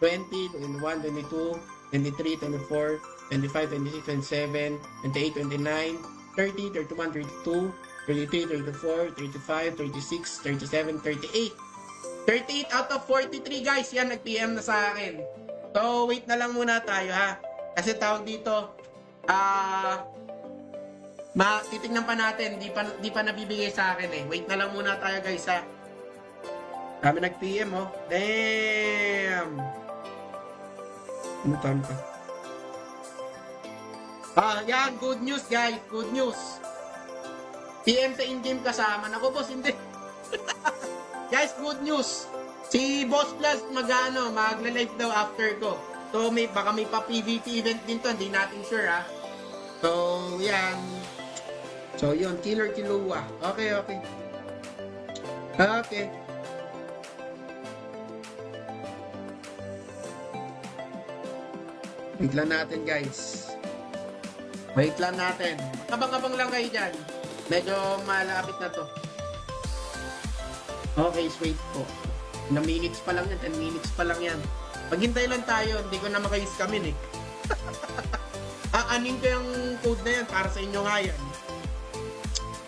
20, 21, 22, 23, 24, 25, 26, 27, 28, 29, 30, 31, 32, 33, 34, 35, 36, 37, 38. 38 out of 43 guys, yan nag-PM na sa akin. So wait na lang muna tayo ha. Kasi tawag dito, titignan pa natin, di pa nabibigay sa akin eh. Wait na lang muna tayo guys ha. Kami nag-PM oh. Damn! Ano time pa? Yan, good news guys, good news. PM sa in-game kasama. Naku boss, hindi. Guys, good news. Si Boss Plus magla-live daw after ko. So baka may pa PvP event din to, hindi natin sure ha. So, yan. So, yun, Killer Killua. Okay. Wait lang natin, guys. Wait lang natin. Abang-abang lang kayo dyan. Medyo malapit na to. Okay, wait po. 10 minutes pa lang yan. 10 minutes pa lang yan. Maghintay lang tayo. Hindi ko na makayiskamin eh. Aanin ko yung code na yan para sa inyo nga yan.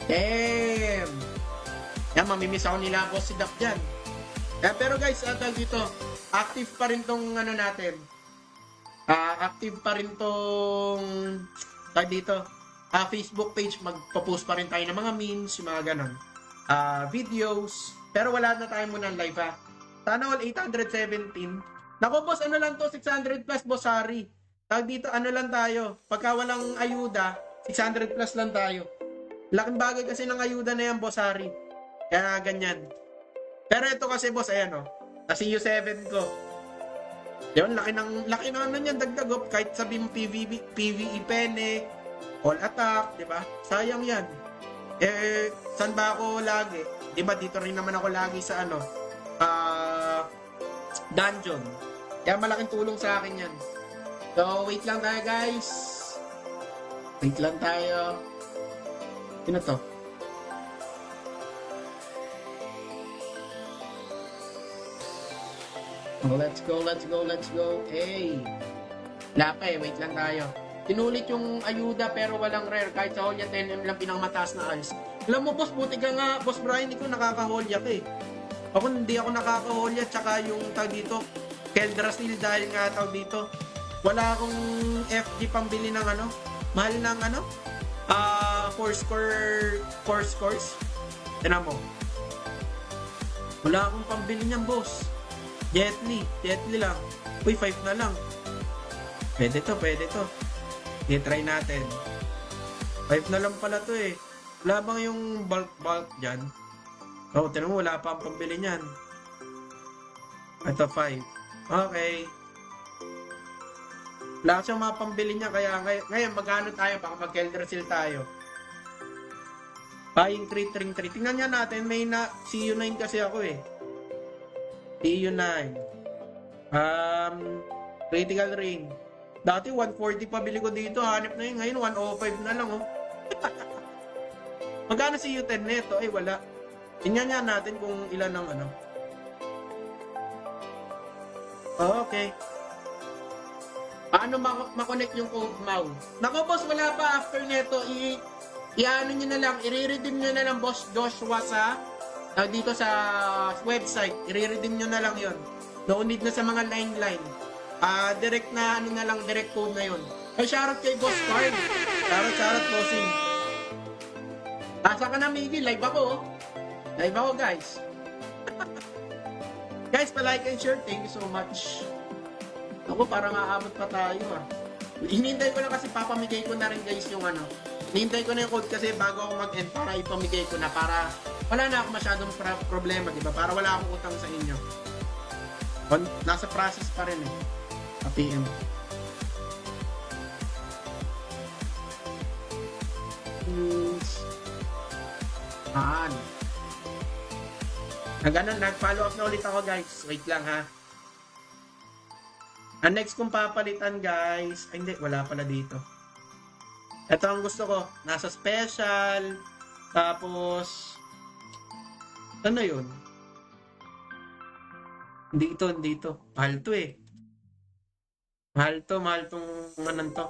Damn! Yan, mamimiss ako nila Boss si Dap dyan. Pero guys, dito, active pa rin tong ano natin. Active pa rin tong dito, Facebook page. Magpo-post pa rin tayo ng mga memes, yung mga ganon. Videos. Pero wala na tayo muna live ha. Sana all 817. Naku boss, ano lang to, 600 plus boss, sorry. Dito, ano lang tayo. Pagka walang ayuda, 600 plus lang tayo. Laking bagay kasi ng ayuda na yan, boss, sorry. Kaya ganyan. Pero ito kasi boss, ayan o. Kasi U7 ko. Yun, laki ng ano yan, dagdag oh. Kahit sabi mo PvE pene, all attack, di ba? Sayang yan. Saan ba ako lagi? Di ba dito rin naman ako lagi sa ano, dungeon. Kaya malaking tulong sa akin yan. So, wait lang tayo guys. Wait lang tayo. Sino to? Oh, let's go, let's go, let's go. Hey! Wala pa wait lang tayo. Tinulit yung ayuda pero walang rare. Kahit sa Holya 10M lang pinangmataas na ayos. Alam mo boss, buti ka nga, boss Brian, ikaw nakaka-Holya ka eh. Ako hindi ako nakaka-Holya, tsaka yung tag dito, Keldrassil dahil nga tag dito. Wala akong FG pambili ng ano, mahal ng ano, 4 scores. Tinan mo. Wala akong pambili niyan boss. Jetly lang. Uy, 5 na lang. Pwede to. I-try natin. 5 na lang pala to eh. Wala bang yung bulk dyan? Oh, tinan mo, wala pa ang pambili niyan. Ito, 5. Okay. Wala siyang mga pambili niya, kaya ngayon magano tayo, baka mag-Eldrasil tayo. Buying crate ring 3. Tingnan niya natin, may na CU9 kasi ako eh. CU9. Critical ring. Dati 140 pabili ko dito, hanip na yun. Ngayon 105 na lang oh. Magkano CU10 neto? Ay wala. Tingnan niya natin kung ilan ang ano. Okay. Paano makonect yung code mount? Nako boss, wala pa after neto. I-ano nyo na lang, i-redeem nyo na lang boss Joshua sa dito sa website. I-redeem nyo na lang yon. No need na sa mga line. Direct na ano na lang, direct code na yon. Ay, shoutout kay Boss Carl. Shoutout bossing. Asa ka na Miggy? Live ako oh. Live ako guys. Guys, pa-like and share. Thank you so much. Ako, parang aabot pa tayo ah. Hinihintay ko na kasi papamigay ko na rin guys yung ano. Hinihintay ko na yung code kasi bago ako mag-end para ipamigay ko na para wala na ako masyadong problema, di ba? Para wala akong utang sa inyo. Nasa process pa rin eh. PM. Nag-follow up na ulit ako guys. Wait lang ha. Ang next kong papalitan guys, ay hindi, wala pala dito. Ito ang gusto ko, nasa special, tapos, ano yun? Dito. Mahal to eh. Mahal tong anong to.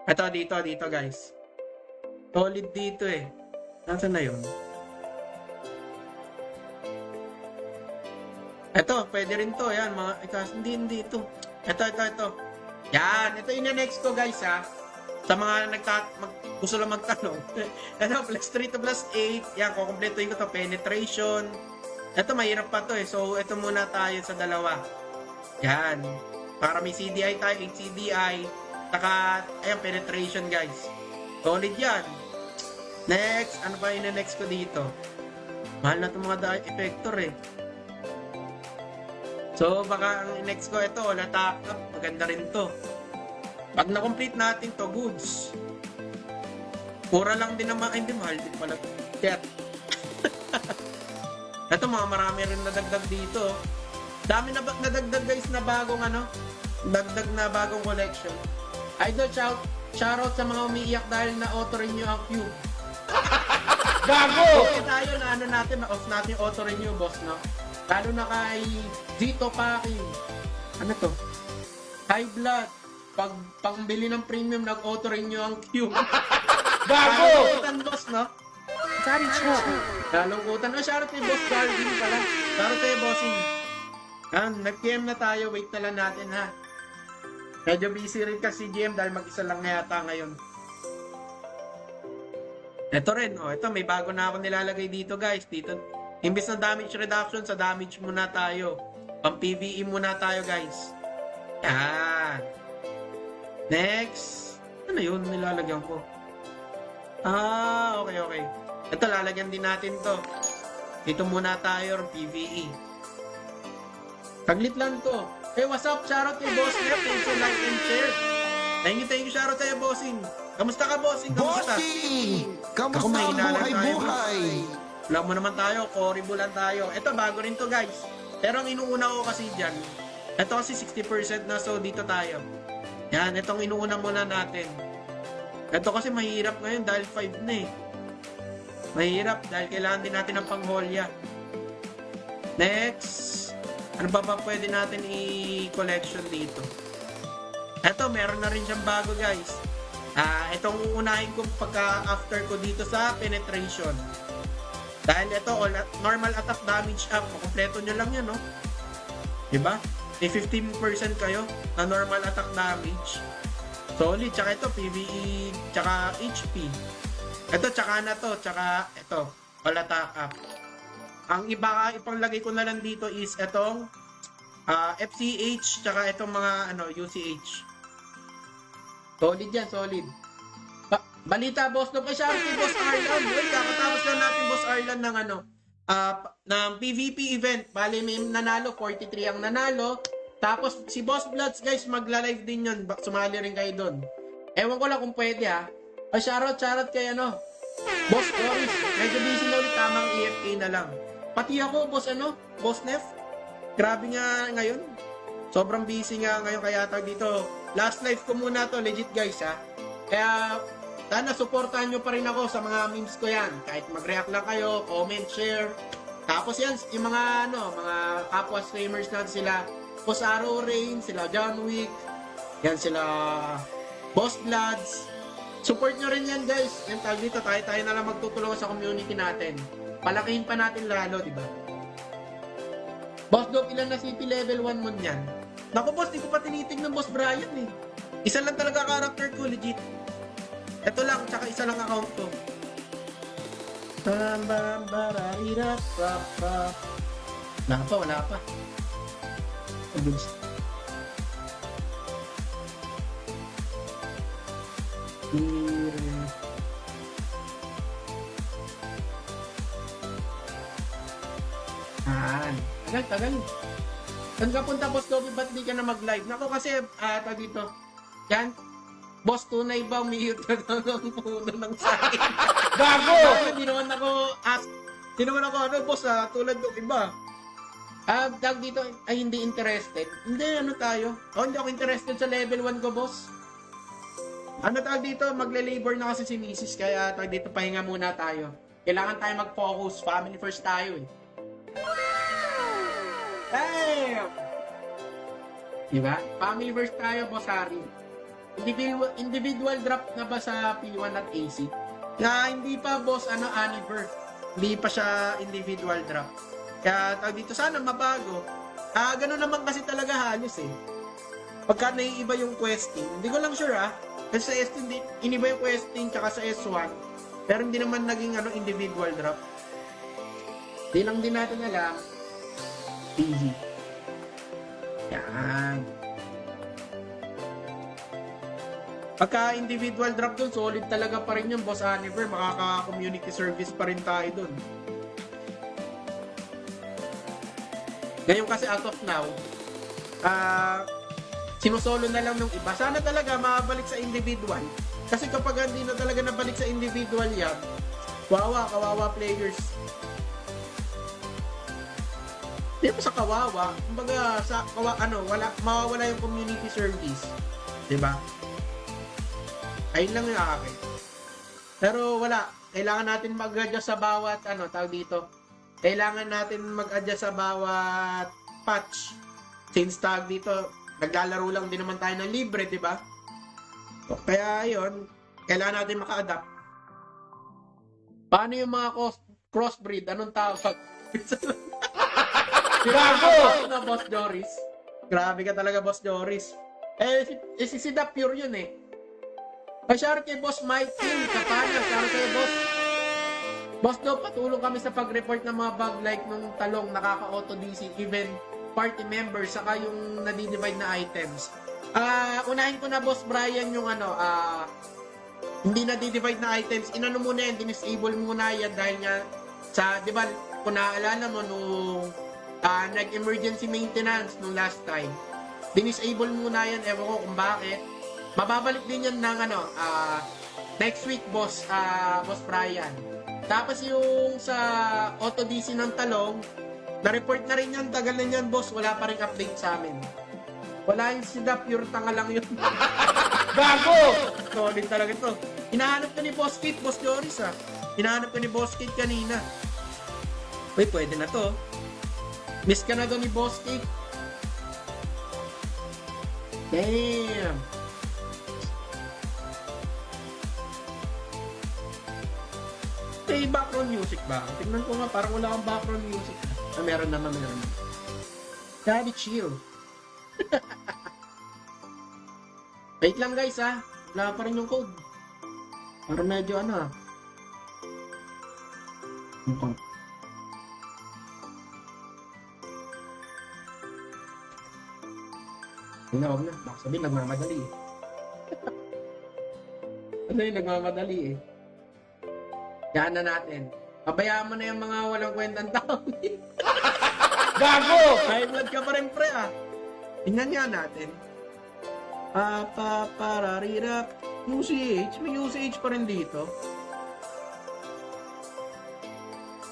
Ito, dito guys. Solid dito eh. Nasaan na yun? Ito, pwede rin to. Yan, hindi ito. Ito. Yan, ito yung next ko guys ha. Sa mga gusto lang magtanong. Ito, plus 3 to plus 8. Yan, kukumpletuhin ko to. Penetration. Ito, mahirap pa to eh. So, ito muna tayo sa dalawa. Yan. Para may CDI tayo, 8 CDI. Saka, ayan, penetration guys. Solid yan. Next, ano ba yung next ko dito? Mahal na itong mga effector eh. So, baka ang next ko ito, latak up. Maganda rin to. Pag na-complete natin to, goods. Pura lang din naman. Ay, hindi, mahal din pala. Kaya, ito, marami rin nadagdag dito. Dami na nadagdag guys na bagong ano. Dagdag na bagong collection. Idol, shoutout sa mga umiiyak dahil na auto-renew ang cube. Gago! Okay tayo na ano natin, na-off natin yung auto-renew, boss, no? Lalo na kay Zito Paki. Ano to? High blood. Pag pangbili ng premium, nag-auto renew ang queue. Gago! Nalungkutan, boss, no? Sorry, nalungkutan. Oh, shoutout kay Boss Darwin pala. Shoutout kay Bossing. Nag-PM na tayo. Wait na lang natin, ha? Medyo busy rin kasi GM dahil mag-isa lang na yata ngayon. Ito rin, oh. Ito, may bago na ako nilalagay dito, guys. Dito, imbis na damage reduction, sa damage muna tayo. Pang PvE muna tayo, guys. Yan. Next. Ano yun? Nilalagyan ko. Okay. Ito, lalagyan din natin to. Dito muna tayo, PvE. Saglit lang to. Hey, what's up? Shoutout kay Boss Nef. Thanks for like and share. Thank you. Shoutout sa'yo, Bossing. Kamusta ka, Bossing? Kamusta? Bossing! Ako, Kamusta ang mahina lang tayo, buhay-buhay? Alam mo naman tayo, Koribo lang tayo. Ito, bago rin to, guys. Pero ang inuuna ko kasi dyan, ito kasi 60% na, so dito tayo. Yan, itong inuuna muna natin. Ito kasi mahirap ngayon dahil 5 na eh. Mahirap dahil kailangan din natin ng pangholya. Next. Ano ba pwede natin i-collection dito? Ito, meron na rin siyang bago, guys. Itong uunahin ko pagka-after ko dito sa penetration. Dahil ito, normal attack damage up. Kompleto nyo lang yan, no? Diba? May 15% kayo na normal attack damage. Solid. Tsaka ito, PvE, tsaka HP. Ito, tsaka na to. Tsaka ito, all attack up. Ang ipanglagay ko na lang dito is itong FCH, tsaka itong mga UCH. Solid yan, solid. Balita, boss, no? Siya si Boss Arlan. Kakatapos lang natin, Boss Arlan, ng ng PvP event. Bale, may nanalo, 43 ang nanalo. Tapos, si Boss Bloods, guys, magla-live din yun. Sumali rin kayo doon. Ewan ko lang kung pwede, ha. Shoutout kay Boss Doris. Medyo busy na ulit, tamang EFK na lang. Pati ako, Boss Nef. Grabe nga ngayon. Sobrang busy nga ngayon, kaya dito. Last live ko muna to, legit, guys, ha. Kaya, sana supportahan nyo pa rin ako sa mga memes ko yan. Kahit mag-react lang kayo, comment, share. Tapos yan, yung mga kapwa streamers natin sila, Boss Arrow Rain, sila John Wick, yan sila Boss Bloods. Support nyo rin yan, guys. Yan dito, tayo na lang magtutulungan sa community natin. Palakihin pa natin lalo, di ba? Boss Dog, ilan na CP level 1 mo niyan? Naku, boss, di ko pa tinitignan Boss Brian eh. Isa lang talaga character ko, legit. Ito lang, tsaka isa lang account ko. Wala pa. Tagal. Saan ka punta, Boss Dobby? Ba't di ka na mag-live? Naku, kasi, dito. Yan. Boss, tunay ba umihit ka ng puno ng sakin? Gago! Hindi naman ako boss, tulad ng iba. Dito, ay hindi interested. Hindi, tayo? Hindi ako interested sa level 1 ko, boss. Dito, magle-labor na kasi si Mrs. Kaya dito, pahinga muna tayo. Kailangan tayo mag-focus. Family first tayo eh. Damn! Diba? Family first tayo, boss Harry. Individual drop na ba sa P1 at AC? Hindi pa, boss, Aniver. Hindi pa siya individual drop. Kaya dito sana mabago. Gano'n naman kasi talaga halos eh. Pagka naiiba yung questing, hindi ko lang sure kasi sa S2 iniba yung questing tsaka sa S1. Pero hindi naman naging individual drop. Di lang din natin alam. Easy. Yan. Pagka individual drop dun, solid talaga pa rin yung Boss Aniver. Makaka-community service pa rin tayo dun. Ngayon kasi as of now, sinusolo na lang ng iba. Sana talaga makabalik sa individual. Kasi kapag hindi na talaga nabalik sa individual yan, kawawa players. Di ba sa kawawa, kumbaga sa mawawala yung community service. Di ba? Ayun lang yung akin. Pero wala. Kailangan natin mag-adjust sa bawat, tawag dito, kailangan natin mag-adjust sa bawat patch. Since tag dito, naglalaro lang din naman tayo ng libre, di ba? So, kaya yun, kailangan natin maka-adapt. Paano yung mga crossbreed? Anong tawag? Gago! Na Boss Joris. Grabe ka talaga, Boss Joris. Si The Pure yun eh. Shout kay Boss Mike King, Kapana. Shout kay Boss. Boss daw, patulong kami sa pag-report ng mga bug like nung talong nakaka-auto DC, even party members, saka yung nadi-divide na items. Unahin ko na, Boss Brian, yung hindi nadi-divide na items. Inano muna yan, dinisable muna yan dahil nga sa, di ba, kung naaalala mo nung nag-emergency maintenance nung last time, dinisable muna yan, ewan ko kung bakit. Mababalik din yan ng next week, Boss Brian. Tapos yung sa auto DC ng talong, na-report na rin yan, tagal na yan, boss. Wala pa rin update sa amin. Wala yung si The Pure, tanga lang yun. Gago! Solid talaga ito. Hinahanap ka ni Boss Kit, Boss Joris Hinahanap ka ni Boss Kit kanina. Uy, pwede na to. Miss ka na doon ni Boss Kit. Damn! May background music ba? Tingnan ko nga, parang wala akong background music. Meron naman. Daddy chill. Wait lang guys wala pa rin yung code. Parang medyo Okay. Huwag na. Baka sabihin, nagmamadali eh. Ano yung nagmamadali eh? Yan na natin. Pabayaan mo na yung mga walang kwentang tao. Gago! High blood ka pa rin, pre, Tingnan nga natin. Pararirap. UCH. May UCH pa rin dito.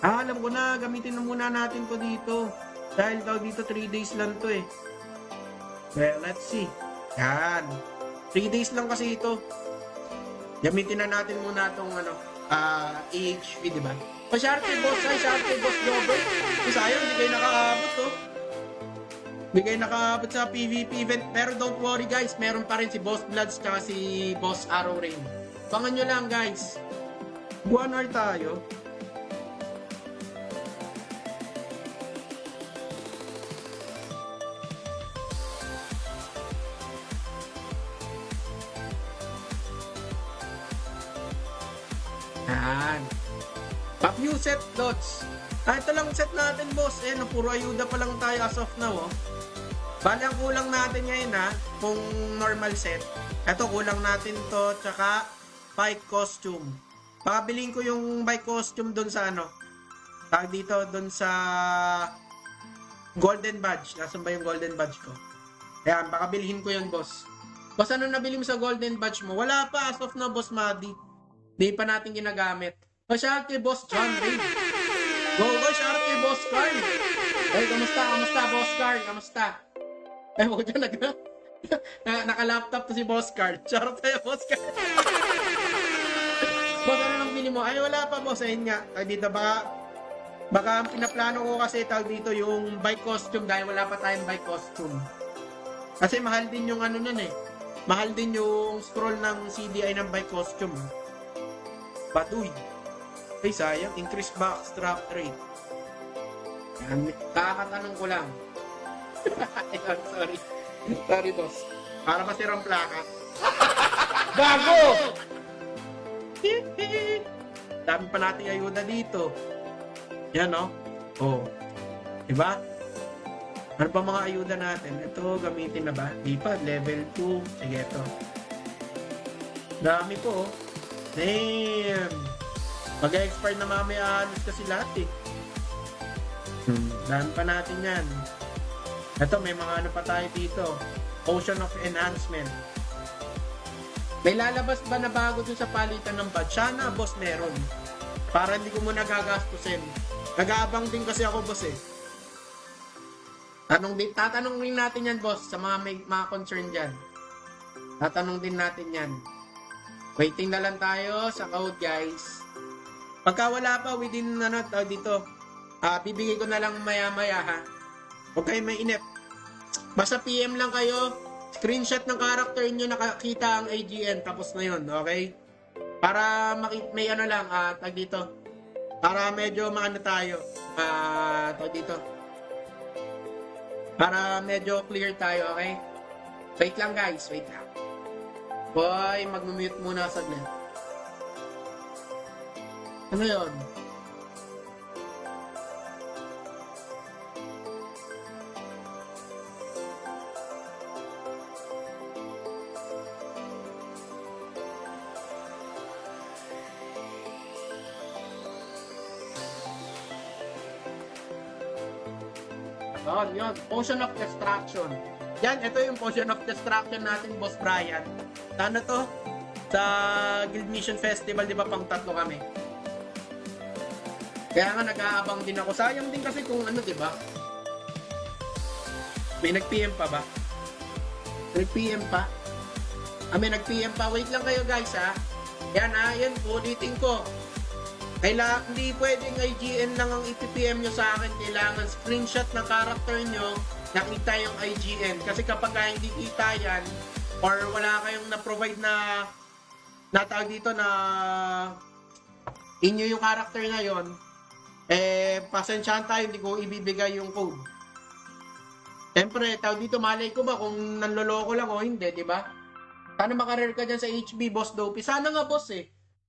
Alam ko na. Gamitin na muna natin to dito. Dahil daw dito 3 days lang to eh. Well, let's see. Yan. 3 days lang kasi ito. Gamitin na natin muna itong AHV, di ba? Shout kay Boss Jobber. Sayang, hindi kayo nakaabot, Hindi kayo nakaabot sa PvP event. Pero don't worry, guys. Meron pa rin si Boss Bloods tsaka si Boss Arrow Rain. Pangan nyo lang, guys. 1 hour tayo. Yan. Pop-view set, Lods. Ito lang set natin, boss. Puro ayuda pa lang tayo as of now, Bali, ang kulang natin ngayon, kung normal set. Ito, kulang natin to, tsaka bike costume. Pakabiling ko yung bike costume dun sa tag dito, dun sa golden badge. Nasaan ba yung golden badge ko? Ayan, pakabilihin ko yun, boss. Boss, ano nabili mo sa golden badge mo? Wala pa as of now, boss Madi. Di pa natin ginagamit. Shout kay Boss John Ray. Go, shout kay Boss Carl. Hey, kamusta, Boss Carl? Kamusta? Huwag dyan, naka-laptop to si Boss Carl. Shout kay Boss Carl. Boss, ano nang bili mo? Ay, wala pa, boss. Ayun nga. Dito, baka ang pinaplano ko kasi dito yung bike costume dahil wala pa tayong bike costume. Kasi mahal din yung nun Mahal din yung scroll ng CDI ng bike costume. Patuy. Ay, sayang. Increase backstrap rate. Yan. Kakatanong ko lang. Sorry. Sorry, boss. Para masirang plaka. Gago! Dami pa nating ayuda dito. Yan, Diba? Ano pa mga ayuda natin? Ito, gamitin na ba? Di pa. Level 2. Sige, ito. Dami po, Damn! Mag-expire na mamaya kasi lahat Dami pa natin yan. Ito, may mga pa tayo dito. Potion of Enhancement. May lalabas ba na bago dun sa palitan ng badge? Sana, boss, meron. Para hindi ko muna gagastusin. Nag-aabang din kasi ako, boss Tatanong din natin yan, boss, sa mga concern dyan. Tatanong din natin yan. Waiting na lang tayo sa code, guys. Pagka wala pa, within dito, Bibigay ko na lang maya-maya ha. Huwag kayo mainip. Basta PM lang kayo. Screenshot ng character nyo nakakita ang IGN. Tapos na yun, okay? Para may ano lang, tag dito. Para medyo maano tayo. Tag dito. Para medyo clear tayo, okay? Wait lang guys, wait lang. Boy, mag-mute muna saglit. Ano yun? Yun. Potion of Destruction. Yan, ito yung Potion of Destruction natin, Boss Brian. Ano to? Sa Guild Mission Festival, di ba, pang 3 kami. Kaya nga, nag-aabang din ako. Sayang din kasi kung ano, di ba? May nag-PM pa ba? Nag-PM pa? May nag-PM pa. Wait lang kayo, guys, ha? Yan, yan. Ulitin ko. Hindi pwedeng IGN lang ang ipipm nyo sa akin. Kailangan screenshot ng character nyo, nakita yung IGN. Kasi kapag hindi kita yan, or wala kayong na-provide na natawag dito na inyo yung character na yon, pasensyahan tayo, hindi ko ibibigay yung code. Siyempre, tawag dito, malay ko ba kung nanloloko lang o hindi, di ba? Sana makarare ka dyan sa HB, Boss Dopey. Sana nga, boss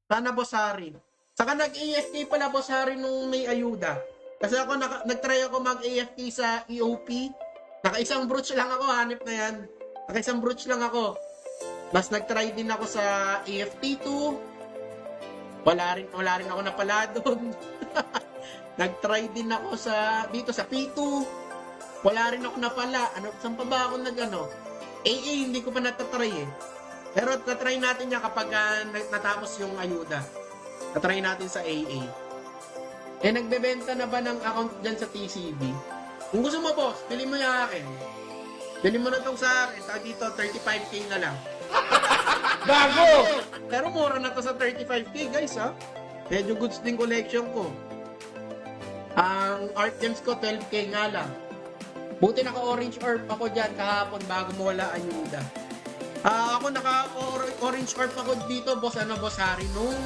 Sana, Boss Harry. Saka nag-AFK pala, Boss Harry, nung may ayuda. Kasi ako, nag-try ako mag-AFK sa EOP. Naka-isang brooch lang ako, hanip na yan. Naka-isang brooch lang ako. Mas nag-try din ako sa AFT2. Wala rin ako napala doon. Nag-try din ako dito sa P2. Wala rin ako napala. Saan pa ba ako AA, hindi ko pa natatry Pero natry natin yan kapag natapos yung ayuda. Natry natin sa AA. Nagbebenta na ba ng account dyan sa TCB? Kung gusto mo, boss, pili mo yung akin. Pili mo na itong sa akin. Dito, 35k na lang. Gago! Pero mura na to sa 35k, guys, ha? Medyo goods din collection ko. Ang art gems ko, 12k nga lang. Buti naka-orange orb ako dyan kahapon bago mawala ayuda. Ako naka-orange orb ako dito, boss Harry, nung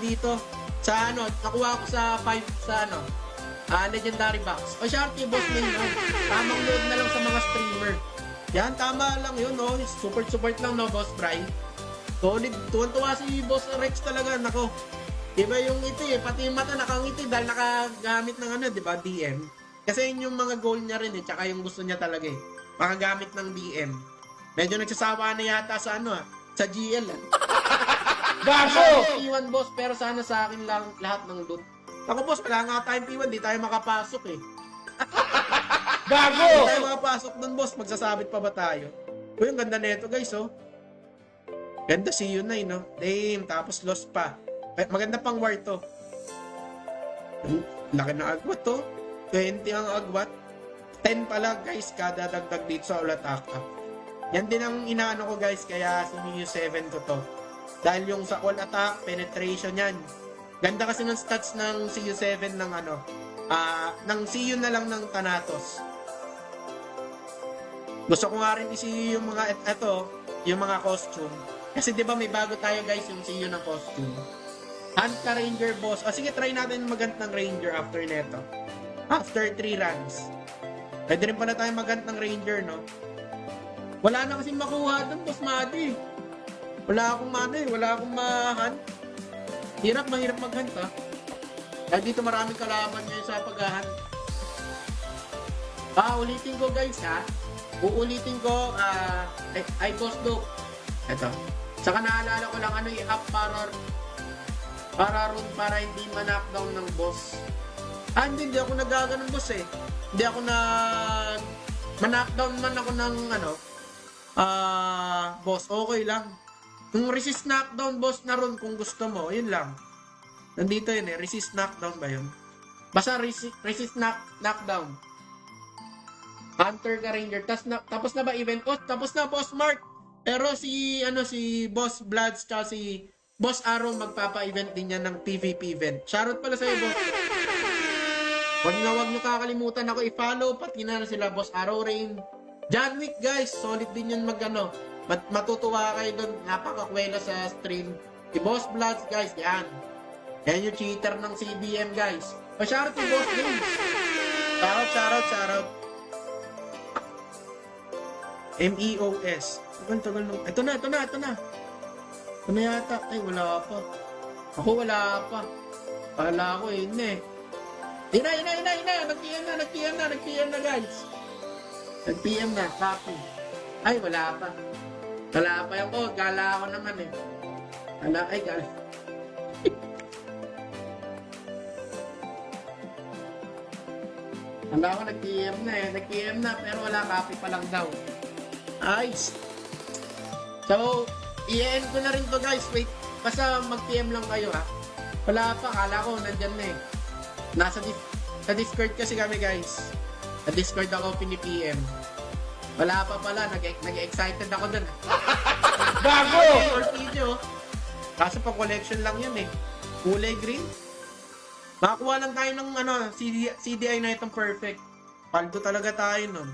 dito sa nakuha ko sa 5 legendary box. O Sharky, boss din yun. Tamang load na lang sa mga streamer. Yan, tama lang yun, no? Support lang, no, Boss Bry? Solid. Tuwan-tuwa si Boss Rex talaga, nako. Iba yung ngiti, pati yung mata nakangiti dahil nakagamit ng diba, DM. Kasi yun yung mga goal niya rin tsaka yung gusto niya talaga makagamit ng DM. Medyo nagsasawa na yata sa sa GL. Gago! P1, boss, pero sana sa akin lang lahat ng loot. Ako, boss, wala nga tayong P1, di tayo makapasok Gago! Di tayo makapasok dun, boss, magsasabit pa ba tayo? Uy, ang ganda nito, guys, Ganda si Yunay, no? Damn, tapos lost pa. Maganda pang war to. Laki ng agwat, 20 ang agwat. 10 pala, guys, kada dagdag dito sa ulat akap. Yan din ang inaano ko, guys, kaya siniyo 7 ko to. Dahil yung sa all attack, penetration yan. Ganda kasi ng stats ng CU7 ng ng CU na lang ng Thanatos. Gusto ko nga rin isi yung mga yung mga costume. Kasi 'di ba may bago tayo, guys, yung CU ng costume. Hunt ka Ranger, boss. Sige, try natin mag-hunt ng Ranger after neto. After 3 runs. Pwede rin pala tayo mag-hunt ng Ranger, no? Wala na kasi makuha doon, Boss Madi. Wala akong wala akong ma-hunt. Mahirap mag-hunt, Dahil dito maraming kalaban ngayon sa pag-hunt. Ulitin ko, guys, Uulitin ko, ay Boss Dope. Ito. Saka naalala ko lang i-up para hindi ma-knockdown ng boss. Hindi ako nagaganon, boss, Hindi ako ma-knockdown man ako ng boss, okay lang. Kung resist knockdown, boss, na ron kung gusto mo, yun lang. Nandito yun resist knockdown ba yun? Basta resist knockdown. Hunter ka Ranger. Tapos na ba event? Tapos na, Boss Mark. Pero si Boss Bloods tsaka si Boss Arrow magpapa-event din yan ng PvP event. Shoutout pala sa'yo, boss. Huwag nyo kakalimutan ako i-follow, pati na sila Boss Arrow Rain. John Wick guys, solid din yun matutuwa kayo doon, napakakwela sa stream. Si Boss Bloods guys, yan. Yan yung cheater ng CBM guys. Pa-shoutout to Boss Bloods. Shoutout. MEOS. Tagal nung. Ito na. Ito na yata. Ay, wala pa. Ako wala pa. Kala ko yun eh. Ina. Nag-PM na guys. Nag-PM na. Copy. Ay, wala pa. Wala pa yung code. Kala ko naman eh. Kala. Kala ko nag-PM na eh. Nag-PM na pero wala, copy pa lang daw. Nice. So, i-end ko na rin to guys. Wait. Basta mag-PM lang kayo ha. Wala pa. Kala ko nandyan na eh. Sa Discord kasi kami guys. Sa Discord ako pini-PM. Wala pa pala. Nag-excited ako dun. Gago! Or video. Kaso pa collection lang yun eh. Kulay green. Makakuha lang tayo ng CDI na itong perfect. Paldo talaga tayo nun.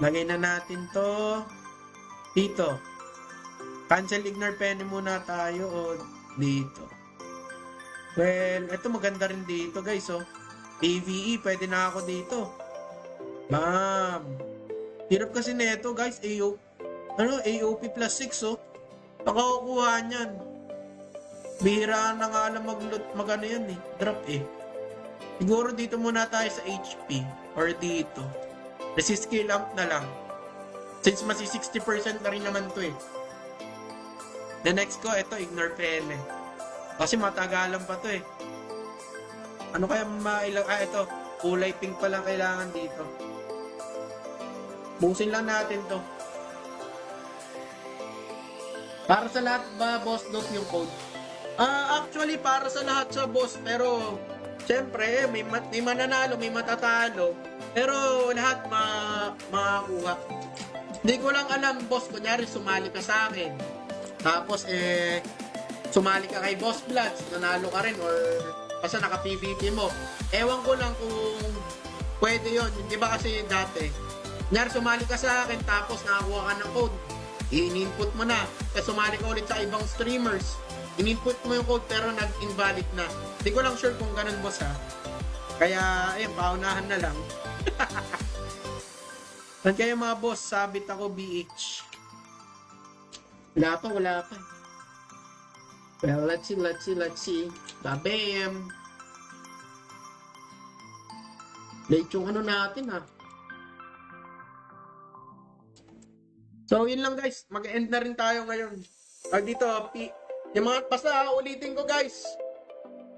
Lagay na natin to dito. Cancel ignore penny muna tayo o dito. Well, ito maganda rin dito guys oh. AVE, pwede na ako dito. Bam! Hirap kasi nito guys, AOP plus 6 oh. Nakakukuha niyan. Bihira na nga lang mag-ano yan eh. Drop eh. Siguro dito muna tayo sa HP or dito. Resist skill up na lang. Since masi 60% na rin naman to eh. The next ko, ito, ignore pele. Kasi matagalan pa to eh. Ano kaya ito, kulay pink pa lang kailangan dito. Busin lang natin to. Para sa lahat ba, boss, dos yung code? Actually, para sa lahat sa boss, pero syempre, may mananalo, may matatalo. Pero lahat makakuha. Hindi ko lang alam, boss, kunyari sumali ka sa akin. Tapos, sumali ka kay Boss Bloods, nanalo ka rin, or basta naka-PVP mo. Ewan ko lang kung pwede yun. Hindi ba kasi dati, kunyari sumali ka sa akin, tapos nakakuha ka ng code. I-input mo na. Kasi sumali ka ulit sa ibang streamers. In-input mo yung code pero nag-invalid na. Hindi ko lang sure kung ganun, boss ha. Kaya, ayun, paunahan na lang. Saan kayo mga boss? Sabit ako BH. Wala pa. Well, let's see. Babam! Late yung ano natin ha. So, yun lang guys. Mag-end na rin tayo ngayon. Dito, yung mga, basta ulitin ko guys.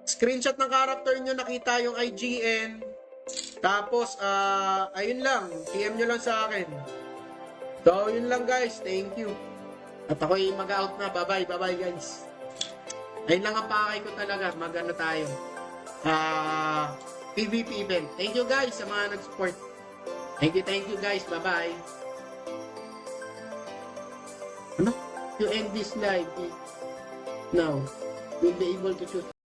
Screenshot ng character nyo, nakita yung IGN. Tapos, ayun lang. PM nyo lang sa akin. So, yun lang guys. Thank you. At ako'y mag-out na. Bye-bye guys. Ayun lang ang pakay ko talaga. Mag-ano tayo. PvP event. Thank you guys sa mga nag-support. Thank you guys. Bye-bye. Ano? To end this live, now, you'll be able to choose